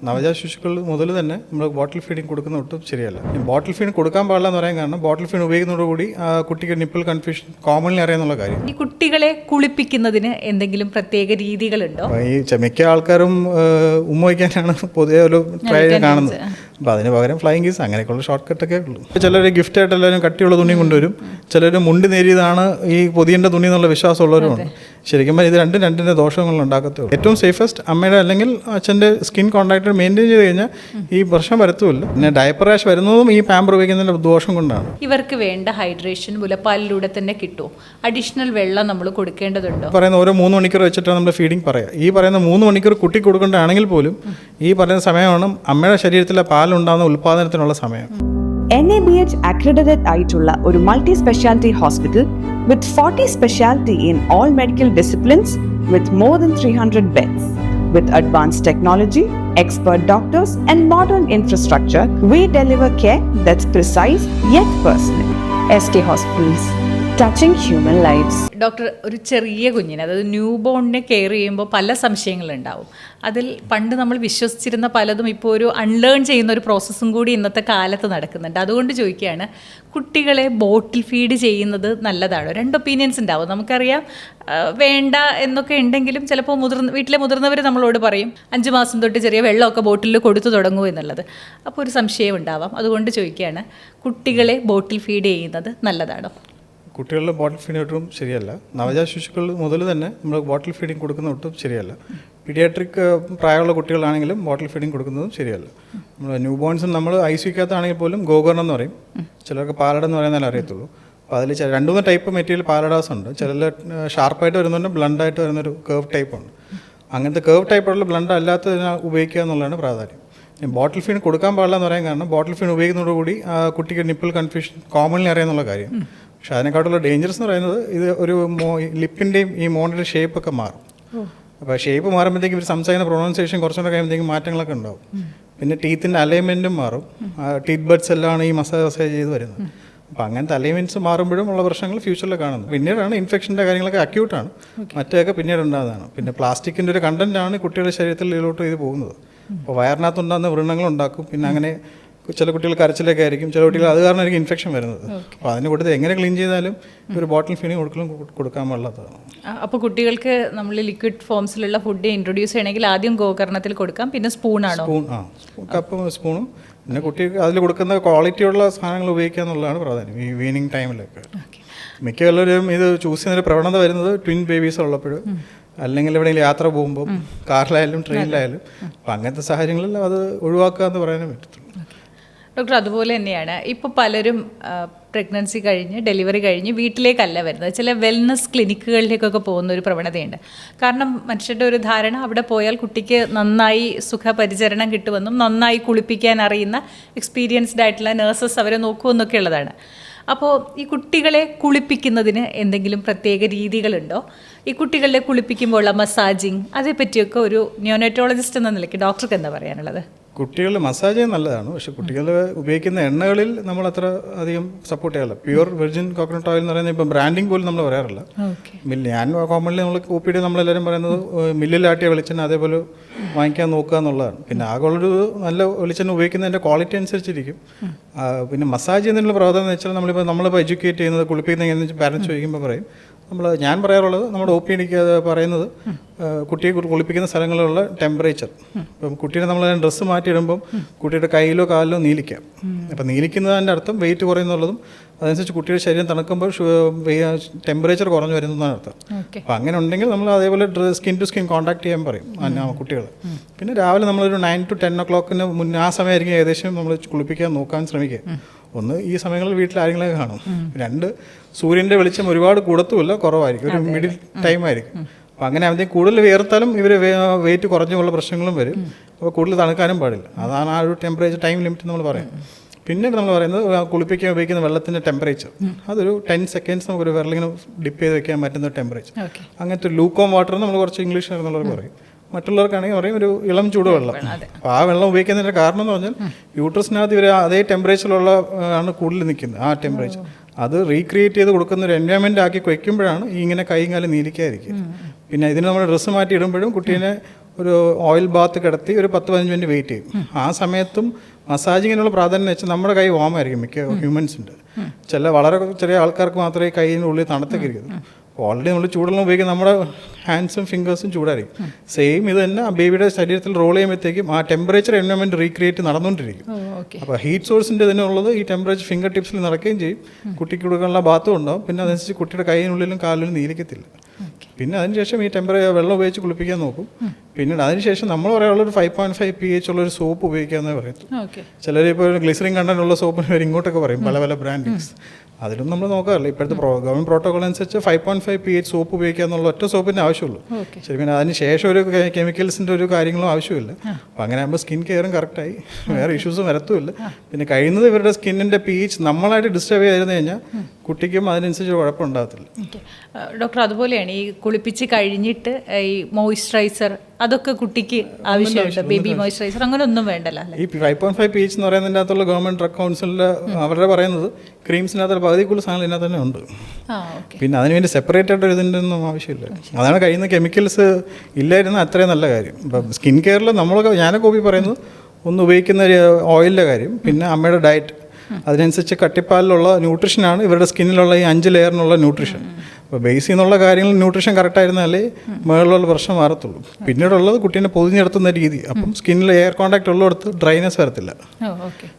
നവജാത ശിശുക്കൾ മുതൽ തന്നെ നമ്മൾ ബോട്ടിൽ ഫീഡിങ് കൊടുക്കുന്ന ഒട്ടും ശരിയല്ല. ബോട്ടിൽ ഫീഡ് കൊടുക്കാൻ പാടില്ല എന്ന് പറയാൻ കാരണം ബോട്ടിൽ ഫീഡ് ഉപയോഗിക്കുന്നതോടുകൂടി ആ കുട്ടിക്ക് നിപ്പിൾ കൺഫ്യൂഷൻ കോമൺലി അറിയാന്നുള്ള കാര്യം. ഈ കുട്ടികളെ കുളിപ്പിക്കുന്നതിന് എന്തെങ്കിലും പ്രത്യേക രീതികളുണ്ടോ? ഈ മിക്ക ആൾക്കാരും ഉമ്മ വയ്ക്കാനാണ് പൊതുവെ ഒരു ട്രൈ കാണുന്നത്. അപ്പോൾ അതിന് പകരം ഫ്ലൈയിങ് കീസ് അങ്ങനെയൊക്കെയുള്ള ഷോർട്ട് കട്ടൊക്കെ ഉള്ളൂ. ചിലർ ഗിഫ്റ്റായിട്ട് എല്ലാവരും കട്ടിയുള്ള തുണി കൊണ്ടുവരും, ചിലർ മുണ്ടി നേരിയതാണ് ഈ പൊതിയേണ്ട തുണി എന്നുള്ള വിശ്വാസമുള്ളവരുമാണ്. ശരിക്കും ഇത് രണ്ടിൻ്റെ ദോഷങ്ങൾ ഉണ്ടാക്കത്തേ ഉള്ളൂ. ഏറ്റവും സേഫസ്റ്റ് അമ്മയുടെ അല്ലെങ്കിൽ അച്ഛൻ്റെ സ്കിൻ കോൺടാക്ട് മെയിൻറ്റെയിൻ ചെയ്ത് കഴിഞ്ഞാൽ ഈ പ്രശ്നം വരത്തുമില്ല. പിന്നെ ഡയപ്പർ റാഷ് വരുന്നതും ഈ പാമ്പർ ഉപയോഗിക്കുന്നതിൻ്റെ ദോഷം കൊണ്ടാണ്. ഇവർക്ക് വേണ്ട ഹൈഡ്രേഷൻ മുലപ്പാലിലൂടെ തന്നെ കിട്ടുമോ? അഡീഷണൽ വെള്ളം നമ്മൾ കൊടുക്കേണ്ടതുണ്ടോ? പറയുന്ന ഓരോ 3 മണിക്കൂർ വെച്ചിട്ടാണ് നമ്മൾ ഫീഡിങ് പറയുക. ഈ പറയുന്ന 3 മണിക്കൂർ കുട്ടി കൊടുക്കേണ്ടതാണെങ്കിൽ പോലും ഈ പറയുന്ന സമയമാണ് അമ്മയുടെ ശരീരത്തിലെ പാലുണ്ടാകുന്ന ഉൽപ്പാദനത്തിനുള്ള സമയം. NABH accredited ആയിട്ടുള്ള ഒരു multi speciality hospital with 40 speciality in all medical disciplines with more than 300 beds. With advanced technology, expert doctors and modern infrastructure, we deliver care that's precise yet personal. SK Hospitals, touching human lives. Doctor, ഒരു ചെറിയ കുഞ്ഞിനെ, അതായത് new ബോണിനെ care ചെയ്യുമ്പോൾ പല സംശയങ്ങളുണ്ടാവും. അതിൽ പണ്ട് നമ്മൾ വിശ്വസിച്ചിരുന്ന പലതും ഇപ്പോൾ ഒരു അൺലേൺ ചെയ്യുന്ന ഒരു പ്രോസസ്സും കൂടി ഇന്നത്തെ കാലത്ത് നടക്കുന്നുണ്ട്. അതുകൊണ്ട് ചോദിക്കുകയാണ്, കുട്ടികളെ ബോട്ടിൽ ഫീഡ് ചെയ്യുന്നത് നല്ലതാണോ? 2 ഒപ്പീനിയൻസ് ഉണ്ടാവും. നമുക്കറിയാം വേണ്ട എന്നൊക്കെ ഉണ്ടെങ്കിലും ചിലപ്പോൾ വീട്ടിലെ മുതിർന്നവർ നമ്മളോട് പറയും 5 മാസം തൊട്ട് ചെറിയ വെള്ളമൊക്കെ ബോട്ടിലിൽ കൊടുത്തു തുടങ്ങൂ എന്നുള്ളത്. അപ്പോൾ ഒരു സംശയം ഉണ്ടാവാം. അതുകൊണ്ട് ചോദിക്കുകയാണ്, കുട്ടികളെ ബോട്ടിൽ ഫീഡ് ചെയ്യുന്നത് നല്ലതാണോ? കുട്ടികളുടെ ബോട്ടിൽ ഫീഡിങ് ഒട്ടും ശരിയല്ല. നവജാത ശിശുക്കൾ മുതൽ തന്നെ നമ്മൾ ബോട്ടിൽ ഫീഡിങ് കൊടുക്കുന്ന ഒട്ടും ശരിയല്ല. പീഡിയാട്രിക് പ്രായമുള്ള കുട്ടികളാണെങ്കിലും ബോട്ടിൽ ഫീഡിങ് കൊടുക്കുന്നതും ശരിയല്ല. നമ്മൾ ന്യൂ ബോൺസും നമ്മൾ ഐസിക്കകത്താണെങ്കിൽ പോലും ഗോകർണം എന്ന് പറയും, ചിലർക്ക് പാലട എന്ന് പറയുന്നതിൽ അറിയത്തുള്ളൂ. അപ്പോൾ അതിൽ 2-3 ടൈപ്പ് മെറ്റീരിയൽ പാലഡാസ് ഉണ്ട്. ചിലർ ഷാർപ്പായിട്ട് വരുന്നുണ്ട്, ബ്ലണ്ടായിട്ട് വരുന്നൊരു കേർവ് ടൈപ്പ് ഉണ്ട്. അങ്ങനത്തെ കേർവ് ടൈപ്പുള്ള ബ്ലണ്ട് അല്ലാത്തതിനെ ഉപയോഗിക്കുക എന്നുള്ളതാണ് പ്രാധാന്യം. ബോട്ടിൽ ഫീഡ് കൊടുക്കാൻ പാടില്ല എന്ന് പറയാൻ കാരണം ബോട്ടിൽ ഫീഡ് ഉപയോഗിക്കുന്നതോടുകൂടി ആ കുട്ടിക്ക് നിപ്പിൾ കൺഫ്യൂഷൻ കോമൺലി അറിയാന്നുള്ള കാര്യം. പക്ഷെ അതിനെക്കാട്ടുള്ള ഡേഞ്ചറസ് എന്ന് പറയുന്നത് ഇത് ഒരു ലിപ്പിൻ്റെയും ഈ മോണിൻ്റെ ഷേപ്പൊക്കെ മാറും. അപ്പോൾ ഷേപ്പ് മാറുമ്പോഴത്തേക്കും ഇവർ സംസാരിക്കുന്ന പ്രൊണൗൺസിയേഷൻ കുറച്ചുകൂടെ കഴിയുമ്പോഴത്തേക്കും മാറ്റങ്ങളൊക്കെ ഉണ്ടാവും. പിന്നെ ടീത്തിൻ്റെ അലൈൻമെൻറ്റും മാറും. ടീത്ത് ബഡ്സ് എല്ലാം ഈ മസാജ് ചെയ്ത് വരുന്നത്. അപ്പോൾ അങ്ങനത്തെ അലൈൻമെൻറ്റ്സ് മാറുമ്പോഴും ഉള്ള പ്രശ്നങ്ങൾ ഫ്യൂച്ചറിൽ കാണുന്നത്. പിന്നീടാണ് ഇൻഫെക്ഷൻ്റെ കാര്യങ്ങളൊക്കെ അക്യൂട്ടാണ്, മറ്റൊക്കെ പിന്നീട് ഉണ്ടാകുന്നതാണ്. പിന്നെ പ്ലാസ്റ്റിക്കിൻ്റെ ഒരു കണ്ടൻറ്റാണ് കുട്ടികളുടെ ശരീരത്തിൽ ഇതിലോട്ട് ഇത് പോകുന്നത്. അപ്പോൾ വയറിനകത്തുണ്ടാകുന്ന വ്രണങ്ങളുണ്ടാക്കും. പിന്നെ അങ്ങനെ ചില കുട്ടികൾ കരച്ചിലൊക്കെ ആയിരിക്കും, ചില കുട്ടികൾ അത് കാരണം ആയിരിക്കും ഇൻഫെക്ഷൻ വരുന്നത്. അപ്പോൾ അതിന് കൊടുത്ത് എങ്ങനെ ക്ലീൻ ചെയ്താലും ഒരു ബോട്ടിൽ ഫീഡിങ് കൊടുക്കാൻ പാടില്ലാത്തതാണ്. അപ്പോൾ കുട്ടികൾക്ക് നമ്മൾ ലിക്വിഡ് ഫോംസിലുള്ള ഫുഡ് ഇൻട്രൊഡ്യൂസ് ചെയ്യണമെങ്കിൽ ആദ്യം ഗോകർണത്തിൽ കൊടുക്കാം, പിന്നെ സ്പൂണാണോ? കപ്പും സ്പൂണും. പിന്നെ കുട്ടികൾക്ക് അതിൽ കൊടുക്കുന്ന ക്വാളിറ്റിയുള്ള സാധനങ്ങൾ ഉപയോഗിക്കുക എന്നുള്ളതാണ് പ്രാധാന്യം ഈ വീനിങ് ടൈമിലൊക്കെ. മിക്ക എല്ലാവരും ഇത് ചൂസ് ചെയ്യുന്നൊരു പ്രവണത വരുന്നത് ട്വിൻ ബേബീസ് ഉള്ളപ്പോഴും അല്ലെങ്കിൽ എവിടെയെങ്കിലും യാത്ര പോകുമ്പോൾ കാറിലായാലും ട്രെയിനിലായാലും. അപ്പം അങ്ങനത്തെ സാഹചര്യങ്ങളിൽ അത് ഒഴിവാക്കുക എന്ന് പറയാനേ പറ്റത്തുള്ളൂ. ഡോക്ടർ, അതുപോലെ തന്നെയാണ് ഇപ്പോൾ പലരും പ്രഗ്നൻസി കഴിഞ്ഞ് ഡെലിവറി കഴിഞ്ഞ് വീട്ടിലേക്കല്ല വരുന്നത്, ചില വെൽനസ് ക്ലിനിക്കുകളിലേക്കൊക്കെ പോകുന്ന ഒരു പ്രവണതയുണ്ട്. കാരണം മനുഷ്യരുടെ ഒരു ധാരണ അവിടെ പോയാൽ കുട്ടിക്ക് നന്നായി സുഖപരിചരണം കിട്ടുമെന്നും നന്നായി കുളിപ്പിക്കാൻ അറിയുന്ന എക്സ്പീരിയൻസ്ഡ് ആയിട്ടുള്ള നേഴ്സസ് അവരെ നോക്കുമെന്നൊക്കെ ഉള്ളതാണ്. അപ്പോൾ ഈ കുട്ടികളെ കുളിപ്പിക്കുന്നതിന് എന്തെങ്കിലും പ്രത്യേക രീതികളുണ്ടോ? ഈ കുട്ടികളെ കുളിപ്പിക്കുമ്പോഴുള്ള മസാജിങ്, അതേപ്പറ്റിയൊക്കെ ഒരു ന്യൂനറ്റോളജിസ്റ്റ് എന്ന നിലയ്ക്ക് ഡോക്ടർക്ക് എന്താ പറയാനുള്ളത്? കുട്ടികൾ മസാജ് ചെയ്യാൻ നല്ലതാണ്, പക്ഷേ കുട്ടികൾ ഉപയോഗിക്കുന്ന എണ്ണകളിൽ നമ്മൾ അത്ര അധികം സപ്പോർട്ട് ചെയ്യാറില്ല. പ്യുവർ വെർജിൻ കോക്കനട്ട് ഓയിൽ എന്ന് പറയുന്നത് ഇപ്പം ബ്രാൻഡിങ് പോലും നമ്മൾ പറയാറില്ല. ഞാൻ കോമൺലി നമ്മൾ OPD നമ്മളെല്ലാവരും പറയുന്നത് മില്ലിലാട്ടിയ വെളിച്ചെണ്ണ അതേപോലെ വാങ്ങിക്കാൻ നോക്കുക എന്നുള്ളതാണ്. പിന്നെ ആകെയുള്ളൊരു നല്ല വെളിച്ചെണ്ണ ഉപയോഗിക്കുന്നതിൻ്റെ ക്വാളിറ്റി അനുസരിച്ചിരിക്കും. പിന്നെ മസാജ് ചെയ്യുന്നതിനുള്ള പ്രവർത്തനം എന്ന് വെച്ചാൽ നമ്മളിപ്പോൾ എഡ്യൂക്കേറ്റ് ചെയ്യുന്നത് കുളിപ്പിക്കുന്ന എങ്ങനെ പാരൻസ് ചോദിക്കുമ്പോൾ പറയും, ഞാൻ പറയാറുള്ളത് നമ്മുടെ OPDക്ക് പറയുന്നത് കുട്ടിയെ കുളിപ്പിക്കുന്ന സ്ഥലങ്ങളിലുള്ള ടെമ്പറേച്ചർ. ഇപ്പം കുട്ടീനെ നമ്മൾ ഡ്രസ്സ് മാറ്റിയിടുമ്പം കുട്ടിയുടെ കയ്യിലോ കാലിലോ നീലിക്കാം. അപ്പം നീലിക്കുന്നതിൻ്റെ അർത്ഥം വെയിറ്റ് കുറയുന്നുള്ളതും അതനുസരിച്ച് കുട്ടിയുടെ ശരീരം തണുക്കുമ്പോൾ ടെമ്പറേച്ചർ കുറഞ്ഞു വരുന്നതാണ് അർത്ഥം. അപ്പം അങ്ങനെ ഉണ്ടെങ്കിൽ നമ്മൾ അതേപോലെ സ്കിൻ ടു സ്കിൻ കോൺടാക്ട് ചെയ്യാൻ പറയും കുട്ടികൾ. പിന്നെ രാവിലെ നമ്മളൊരു 9 to 10 o'clock മുന്നേ ആ സമയമായിരിക്കും ഏകദേശം നമ്മൾ കുളിപ്പിക്കാൻ നോക്കാൻ ശ്രമിക്കുക. ഒന്ന്, ഈ സമയങ്ങളിൽ വീട്ടിൽ ആരെങ്കിലും കാണും. 2, സൂര്യൻ്റെ വെളിച്ചം ഒരുപാട് കൂടത്തുമില്ല, കുറവായിരിക്കും, ഒരു മിഡിൽ ടൈം ആയിരിക്കും. അപ്പോൾ അങ്ങനെ ആകുമ്പോഴത്തേക്ക് കൂടുതൽ വേർത്താലും ഇവർ വെയിറ്റ് കുറഞ്ഞുള്ള പ്രശ്നങ്ങളും വരും. അപ്പോൾ കൂടുതൽ തണുക്കാനും പാടില്ല. അതാണ് ആ ഒരു ടെമ്പറേച്ചർ ടൈം ലിമിറ്റ് നമ്മൾ പറയും. പിന്നീട് നമ്മൾ പറയുന്നത് കുളിപ്പിക്കാൻ ഉപയോഗിക്കുന്ന വെള്ളത്തിൻ്റെ ടെമ്പറേച്ചർ, അതൊരു 10 seconds നമുക്കൊരു വിരലിങ്ങനെ ഡിപ്പ് ചെയ്ത് വെക്കാൻ പറ്റുന്ന ടെമ്പറേച്ചർ. അങ്ങനത്തെ ലൂക്കോം വാട്ടർ നമ്മൾ കുറച്ച് ഇംഗ്ലീഷ് എന്നുള്ളവർ പറയും. മറ്റുള്ളവർക്കാണെങ്കിൽ പറയും ഒരു ഇളം ചൂട് വെള്ളം. അപ്പോൾ ആ വെള്ളം ഉപയോഗിക്കുന്നതിൻ്റെ കാരണം എന്ന് പറഞ്ഞാൽ യൂട്രസിനകത്ത് ഇവർ അതേ ടെമ്പറേച്ചറിലുള്ള ആണ് കൂടുതൽ നിൽക്കുന്നത്. ആ ടെമ്പറേച്ചർ അത് റീക്രിയേറ്റ് ചെയ്ത് കൊടുക്കുന്ന ഒരു എൻവയോൺമെൻറ്റ് ആക്കി വയ്ക്കുമ്പോഴാണ് ഈ ഇങ്ങനെ കൈയും കാലം നീലിക്കാതിരിക്കുക. പിന്നെ ഇതിന് നമ്മൾ ഡ്രസ്സ് മാറ്റി ഇടുമ്പോഴും കുട്ടീനെ ഒരു ഓയിൽ ബാത്ത് കിടത്തി ഒരു 10-15 മിനിറ്റ് വെയിറ്റ് ചെയ്യും. ആ സമയത്തും മസാജിങ്ങിനുള്ള പ്രാധാന്യം എന്ന് വെച്ചാൽ നമ്മുടെ കൈ വാമായിരിക്കും മിക്ക ഹ്യൂമൻസിൻ്റെ. വളരെ ചെറിയ ആൾക്കാർക്ക് മാത്രമേ കൈയിൻ്റെ ഉള്ളിൽ തണുത്തൊക്കെ ഇരിക്കുന്നു. ഓൾറെഡി നമ്മൾ ചൂടെല്ലാം ഉപയോഗിക്കുന്ന നമ്മുടെ ഹാൻഡ്സും ഫിംഗേഴ്സും ചൂടായിരിക്കും. സെയിം ഇത് തന്നെ ആ ബേബിയുടെ ശരീരത്തിൽ റോൾ ചെയ്യുമ്പോഴത്തേക്കും ആ ടെമ്പറേച്ചർ എൻവയോൺമെൻറ്റ് റീക്രിയേറ്റ് നടന്നുകൊണ്ടിരിക്കും. അപ്പോൾ ഹീറ്റ് സോഴ്സിൻ്റെ ഇതിനുള്ളത് ഈ ടെമ്പറേച്ചർ ഫിംഗർ ടിപ്സിൽ നടക്കുകയും ചെയ്യും. കുട്ടിക്ക് കൊടുക്കാനുള്ള ബാത്തും ഉണ്ടാവും. പിന്നെ അതനുസരിച്ച് കുട്ടിയുടെ കൈയിനുള്ളിലും കാലിലും നീലിക്കത്തില്ല. പിന്നെ അതിനുശേഷം ഈ വെള്ളം ഉപയോഗിച്ച് കുളിപ്പിക്കാൻ നോക്കും. പിന്നീട് അതിനുശേഷം നമ്മൾ പറയാനുള്ളൊരു 5.5 pH ഉള്ളൊരു സോപ്പ് ഉപയോഗിക്കാമെന്നേ പറയത്തുള്ളൂ. ചിലർ ഇപ്പോൾ ഗ്ലിസറിൻ കണ്ടന്റ് ഉള്ള സോപ്പിന് പേര് ഇങ്ങോട്ടൊക്കെ പറയും, പല പല ബ്രാൻഡിങ്സ്. അതിലൊന്നും നമ്മൾ നോക്കാറില്ല. ഇപ്പോഴത്തെ ഗവൺമെൻറ് പ്രോട്ടോകോൾ അനുസരിച്ച് 5.5 pH സോപ്പ് ഉപയോഗിക്കുക എന്നുള്ള ഒറ്റ സോപ്പിൻ്റെ ആവശ്യമുള്ളൂ. ശരി, പിന്നെ അതിന് ശേഷം ഒരു കെമിക്കൽസിൻ്റെ ഒരു കാര്യങ്ങളും ആവശ്യമില്ല. അപ്പോൾ അങ്ങനെ ആകുമ്പോൾ സ്കിൻ കെയറും കറക്റ്റായി, വേറെ ഇഷ്യൂസും വരത്തുമില്ല. പിന്നെ കഴിയുന്നത് ഇവരുടെ സ്കിന്നിൻ്റെ pH നമ്മളായിട്ട് ഡിസ്റ്റർബ് ചെയ്തിരുന്നു കഴിഞ്ഞാൽ കുട്ടിക്കും അതിനനുസരിച്ച് കുഴപ്പമുണ്ടാകത്തില്ല. ഡോക്ടർ, അതുപോലെയാണ് ഈ കുളിപ്പിച്ച് കഴിഞ്ഞിട്ട് ഈ മോയ്സ്ചറൈസർ അതൊക്കെ കുട്ടിക്ക് ആവശ്യമുണ്ട്? ബേബി മോയ്സ്ചറൈസർ അങ്ങനെ ഒന്നും വേണ്ടല്ലോ? ഈ 5.5 pH എന്ന് പറയുന്നതിൻ്റെ അകത്തുള്ള ഗവൺമെൻറ് ഡ്രഗ് കൗൺസിലിൻ്റെ അവരുടെ പറയുന്നത് ക്രീംസിനകത്ത് പകുതി കൂടുതൽ സാധനം ഇതിനകത്ത് തന്നെ ഉണ്ട്. പിന്നെ അതിനുവേണ്ടി സെപ്പറേറ്റ് ആയിട്ട് ഇതിൻ്റെ ഒന്നും ആവശ്യമില്ല. അതാണ് കഴിയുന്ന കെമിക്കൽസ് ഇല്ലായിരുന്ന അത്രയും നല്ല കാര്യം. ഇപ്പം സ്കിൻ കെയറിൽ ഞാനൊക്കെ പറയുന്നത് ഒന്ന് ഉപയോഗിക്കുന്ന ഓയിലിൻ്റെ കാര്യം, പിന്നെ അമ്മയുടെ ഡയറ്റ്, അതിനനുസരിച്ച് കട്ടിപ്പാലിലുള്ള ന്യൂട്രീഷനാണ് ഇവരുടെ സ്കിന്നിലുള്ള ഈ 5 ലെയറിനുള്ള ന്യൂട്രീഷൻ. അപ്പോൾ ബേസിൽ നിന്നുള്ള കാര്യങ്ങൾ ന്യൂട്രീഷൻ കറക്റ്റായിരുന്നാലേ മുകളിലുള്ള പ്രശ്നം മാറത്തുള്ളൂ. പിന്നീടുള്ളത് കുട്ടീനെ പൊതിഞ്ഞെടുത്തുന്ന രീതി. അപ്പം സ്കിന്നിൽ എയർ കോൺടാക്റ്റ് ഉള്ളിടത്ത് ഡ്രൈനെസ് വരത്തില്ല.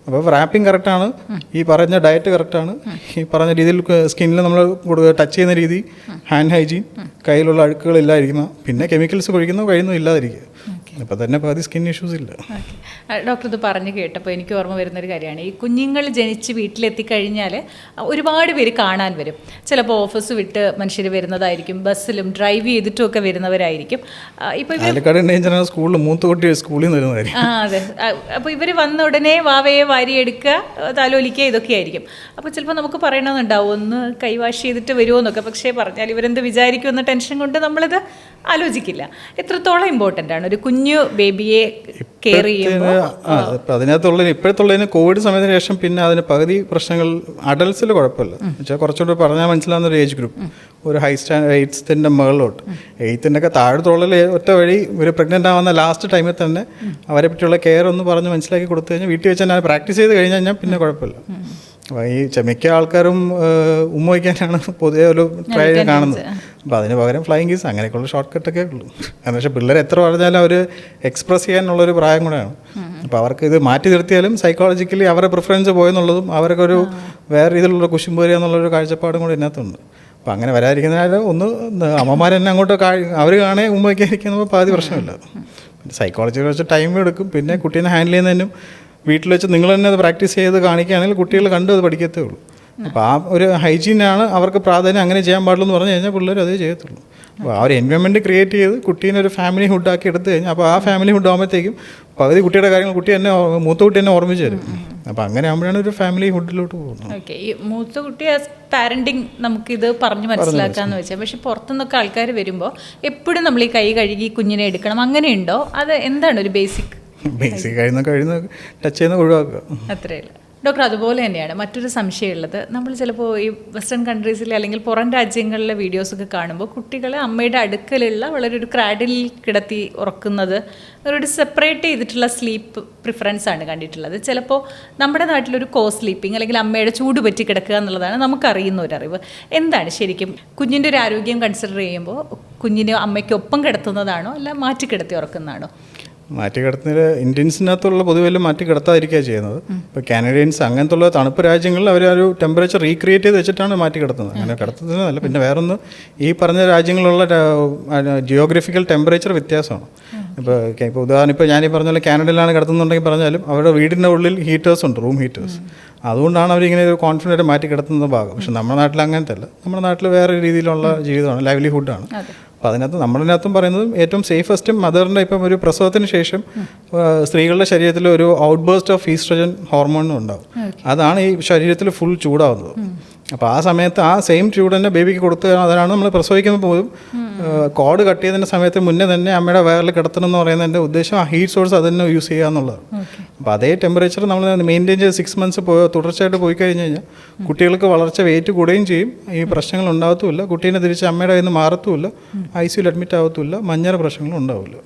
അപ്പോൾ റാപ്പിംഗ് കറക്റ്റാണ്, ഈ പറഞ്ഞ ഡയറ്റ് കറക്റ്റാണ്, ഈ പറഞ്ഞ രീതിയിൽ സ്കിന്നിൽ നമ്മൾ ടച്ച് ചെയ്യുന്ന രീതി, ഹാൻഡ് ഹൈജീൻ, കയ്യിലുള്ള അഴുക്കുകളില്ലായിരിക്കുന്ന, പിന്നെ കെമിക്കൽസ് കഴിയുന്നു ഇല്ലാതിരിക്കുക. അപ്പോൾ തന്നെ പകുതി സ്കിൻ ഇഷ്യൂസ് ഇല്ല. ഡോക്ടർ ഇത് പറഞ്ഞു കേട്ടപ്പോൾ എനിക്ക് ഓർമ്മ വരുന്നൊരു കാര്യമാണ്, ഈ കുഞ്ഞുങ്ങൾ ജനിച്ച് വീട്ടിലെത്തിക്കഴിഞ്ഞാൽ ഒരുപാട് പേര് കാണാൻ വരും. ചിലപ്പോൾ ഓഫീസ് വിട്ട് മനുഷ്യർ വരുന്നതായിരിക്കും, ബസ്സിലും ഡ്രൈവ് ചെയ്തിട്ടും ഒക്കെ വരുന്നവരായിരിക്കും. ഇപ്പോൾ സ്കൂളിൽ മൂത്തുകുട്ടി സ്കൂളിൽ നിന്ന് വരുന്നതായിരിക്കും. അതെ. അപ്പോൾ ഇവർ വന്ന ഉടനെ വാവയെ വാരിയെടുക്കുക, താലോലിക്കുക, ഇതൊക്കെ ആയിരിക്കും. അപ്പോൾ ചിലപ്പോൾ നമുക്ക് പറയണമെന്നുണ്ടാവും ഒന്ന് കൈവാഷ് ചെയ്തിട്ട് വരുമോ എന്നൊക്കെ. പക്ഷേ പറഞ്ഞാൽ ഇവരെന്ത് വിചാരിക്കുമെന്ന ടെൻഷൻ കൊണ്ട് നമ്മളിത് ആലോചിക്കില്ല. എത്രത്തോളം ഇമ്പോർട്ടൻ്റ് ആണ് ഒരു കുഞ്ഞു ബേബിയെ കെയർ ചെയ്യുമ്പോൾ? അതിനകത്തുള്ള ഇപ്പോഴത്തുള്ളതിന് കോവിഡ് സമയത്തിന് ശേഷം പിന്നെ അതിന് പകുതി പ്രശ്നങ്ങൾ അഡൽട്സിൽ കുഴപ്പമില്ല. വെച്ചാൽ കുറച്ചുകൂടി പറഞ്ഞാൽ മനസ്സിലാവുന്ന ഒരു ഏജ് ഗ്രൂപ്പ്, ഒരു ഹൈ സ്റ്റാൻഡ് 8th മുകളിലോട്ട് 8th ഒക്കെ താഴത്തുള്ളിൽ ഒറ്റ വഴി ഒരു പ്രഗ്നൻ്റ് ആവുന്ന ലാസ്റ്റ് ടൈമിൽ തന്നെ അവരെ പറ്റിയുള്ള കെയർ ഒന്ന് പറഞ്ഞ് മനസ്സിലാക്കി കൊടുത്തു കഴിഞ്ഞാൽ വീട്ടിൽ വെച്ച് തന്നെ പ്രാക്ടീസ് ചെയ്ത് കഴിഞ്ഞ് കഴിഞ്ഞാൽ പിന്നെ കുഴപ്പമില്ല. അപ്പോൾ ഈ മിക്ക ആൾക്കാരും ഉമ്മ വയ്ക്കാനാണ് പൊതുവെ ഒരു ട്രൈ കാണുന്നത്. അപ്പോൾ അതിന് പകരം ഫ്ലൈയിങ് കീസ് അങ്ങനെയൊക്കെയുള്ള ഷോർട്ട് കട്ടൊക്കെ ഉള്ളൂ. കാരണം പക്ഷേ പിള്ളേർ എത്ര പറഞ്ഞാലും അവർ എക്സ്പ്രസ് ചെയ്യാനുള്ളൊരു പ്രായം കൂടെയാണ്. അപ്പോൾ അവർക്ക് ഇത് മാറ്റി നിർത്തിയാലും സൈക്കോളജിക്കലി അവരുടെ പ്രിഫറൻസ് പോയെന്നുള്ളതും അവർക്ക് ഒരു വേറെ രീതിയിലുള്ള കുശുമ്പ് വരിക എന്നുള്ളൊരു കാഴ്ചപ്പാടും കൂടെ ഇതിനകത്തുണ്ട്. അപ്പോൾ അങ്ങനെ വരാതിരിക്കുന്നതിനാൽ ഒന്ന് അമ്മമാരെന്നെ അങ്ങോട്ട് അവർ കാണേ ഉമ്മ വയ്ക്കാതിരിക്കുമ്പോൾ പാതി പ്രശ്നമില്ല. സൈക്കോളജിയിൽ വെച്ച് ടൈം എടുക്കും. പിന്നെ കുട്ടീനെ ഹാൻഡിൽ ചെയ്യുന്നതിനും വീട്ടിൽ വെച്ച് നിങ്ങൾ തന്നെ അത് പ്രാക്ടീസ് ചെയ്ത് കാണിക്കുകയാണെങ്കിൽ കുട്ടികൾ കണ്ടും അത് പഠിക്കത്തേ ഉള്ളൂ. അപ്പോൾ ആ ഒരു ഹൈജീനാണ് അവർക്ക് പ്രാധാന്യം, അങ്ങനെ ചെയ്യാൻ പാടുള്ളൂ എന്ന് പറഞ്ഞു കഴിഞ്ഞാൽ പിള്ളേർ അതേ ചെയ്യത്തുള്ളൂ. അപ്പോൾ ആ ഒരു എൻവയോൺമെൻറ്റ് ക്രിയേറ്റ് ചെയ്ത് കുട്ടീനെ ഒരു ഫാമിലി ഹുഡാക്കി എടുത്തു കഴിഞ്ഞാൽ അപ്പോൾ ആ ഫാമിലി ഹുഡ് ആകുമ്പോഴത്തേക്കും പകുതി കുട്ടിയുടെ കാര്യങ്ങൾ കുട്ടി തന്നെ മൂത്ത കുട്ടി തന്നെ ഓർമ്മിച്ച് തരും. അപ്പോൾ അങ്ങനെ ആകുമ്പോഴാണ് ഒരു ഫാമിലി ഹുഡിലോട്ട് പോകുന്നത്. ഓക്കെ, ഈ മൂത്ത കുട്ടി പാരൻറ്റിങ് നമുക്കിത് പറഞ്ഞ് മനസ്സിലാക്കാമെന്ന് വെച്ചാൽ, പക്ഷെ പുറത്തുനിന്നൊക്കെ ആൾക്കാർ വരുമ്പോൾ എപ്പോഴും നമ്മൾ ഈ കൈ കഴുകി കുഞ്ഞിനെ എടുക്കണം അങ്ങനെയുണ്ടോ? അത് എന്താണ് ഒരു ബേസിക് കഴിയുന്ന ടച്ച് ചെയ്യുന്ന ഒഴിവാക്കുക, അത്രയല്ല ഡോക്ടർ? അതുപോലെ തന്നെയാണ് മറ്റൊരു സംശയമുള്ളത്, നമ്മൾ ചിലപ്പോൾ ഈ വെസ്റ്റേൺ കൺട്രീസിലെ അല്ലെങ്കിൽ പുറം രാജ്യങ്ങളിലെ വീഡിയോസൊക്കെ കാണുമ്പോൾ കുട്ടികളെ അമ്മയുടെ അടുക്കലുള്ള വളരെ ഒരു ക്രാഡിലിൽ കിടത്തി ഉറക്കുന്നത്, ഒരു സെപ്പറേറ്റ് ചെയ്തിട്ടുള്ള സ്ലീപ്പ് പ്രിഫറൻസ് ആണ് കണ്ടിട്ടുള്ളത്. ചിലപ്പോൾ നമ്മുടെ നാട്ടിലൊരു കോ സ്ലീപ്പിംഗ് അല്ലെങ്കിൽ അമ്മയുടെ ചൂട് പറ്റി കിടക്കുക എന്നുള്ളതാണ് നമുക്കറിയുന്ന ഒരറിവ്. എന്താണ് ശരിക്കും കുഞ്ഞിൻ്റെ ഒരു ആരോഗ്യം കൺസിഡർ ചെയ്യുമ്പോൾ കുഞ്ഞിനെ അമ്മയ്ക്കൊപ്പം കിടത്തുന്നതാണോ അല്ല മാറ്റി കിടത്തി ഉറക്കുന്നതാണോ? മാറ്റി കിടത്തുന്നതിൽ ഇന്ത്യൻസിനകത്തുള്ള പൊതുവെല്ലാം മാറ്റി കിടത്താതിരിക്കുക ചെയ്യുന്നത്. ഇപ്പോൾ കാനഡിയൻസ് അങ്ങനത്തുള്ള തണുപ്പ് രാജ്യങ്ങളിൽ അവർ ഒരു ടെമ്പറേച്ചർ റീക്രിയേറ്റ് ചെയ്ത് വെച്ചിട്ടാണ് മാറ്റി കിടത്തുന്നത്. അങ്ങനെ കിടത്തുന്നതല്ല. പിന്നെ വേറൊന്ന്, ഈ പറഞ്ഞ രാജ്യങ്ങളിലുള്ള ജിയോഗ്രഫിക്കൽ ടെമ്പറേച്ചർ വ്യത്യാസമാണ്. ഇപ്പോൾ ഉദാഹരണം, ഇപ്പോൾ ഞാനീ പറഞ്ഞ പോലെ കാനഡയിലാണ് കിടത്തുന്നുണ്ടെങ്കിൽ പറഞ്ഞാലും അവരുടെ വീടിൻ്റെ ഉള്ളിൽ ഹീറ്റേഴ്സ് ഉണ്ട്, റൂം ഹീറ്റേഴ്സ്. അതുകൊണ്ടാണ് അവരിങ്ങനെ ഒരു കോൺഫിഡൻറ്റ് മാറ്റി കിടത്തുന്ന ഭാഗം. പക്ഷെ നമ്മുടെ നാട്ടിൽ അങ്ങനത്തെ അല്ല. നമ്മുടെ നാട്ടിൽ വേറെ രീതിയിലുള്ള ജീവിതമാണ്, ലൈവ്ലിഹുഡാണ്. അപ്പോൾ അതിനകത്ത് നമ്മളിനകത്തും പറയുന്നത് ഏറ്റവും സേഫസ്റ്റും മദറിൻ്റെ ഇപ്പം ഒരു പ്രസവത്തിന് ശേഷം സ്ത്രീകളുടെ ശരീരത്തിൽ ഒരു ഔട്ട് ബേസ്റ്റ് ഓഫ് ഈസ്ട്രജൻ ഹോർമോണും ഉണ്ടാവും. അതാണ് ഈ ശരീരത്തിൽ ഫുൾ ചൂടാവുന്നത്. അപ്പോൾ ആ സമയത്ത് ആ സെയിം ചൂട് തന്നെ ബേബിക്ക് കൊടുത്ത്, അതാണ് നമ്മൾ പ്രസവിക്കുമ്പോൾ പോലും കോഡ് കട്ട് ചെയ്തതിൻ്റെ സമയത്ത് മുന്നേ തന്നെ അമ്മയുടെ വയറിൽ കിടത്തണം എന്ന് പറയുന്നതിൻ്റെ ഉദ്ദേശം ആ ഹീറ്റ് സോഴ്സ് അത് തന്നെ യൂസ് ചെയ്യുക എന്നുള്ളതാണ്. അപ്പോൾ അതേ ടെമ്പറേച്ചർ നമ്മൾ മെയിൻറ്റെയിൻ ചെയ്ത് 6 months തുടർച്ചയായിട്ട് പോയി കഴിഞ്ഞ് കഴിഞ്ഞാൽ കുട്ടികൾക്ക് വളർച്ച വെയിറ്റ് കൂടുകയും ചെയ്യും, ഈ പ്രശ്നങ്ങൾ ഉണ്ടാകത്തുമില്ല, കുട്ടീനെ തിരിച്ച് അമ്മയുടെ കയ്യിൽ നിന്ന് മാറത്തുമില്ല, ICUയിൽ അഡ്മിറ്റ് ആകത്തുമില്ല, മഞ്ഞര പ്രശ്നങ്ങളും ഉണ്ടാവില്ല.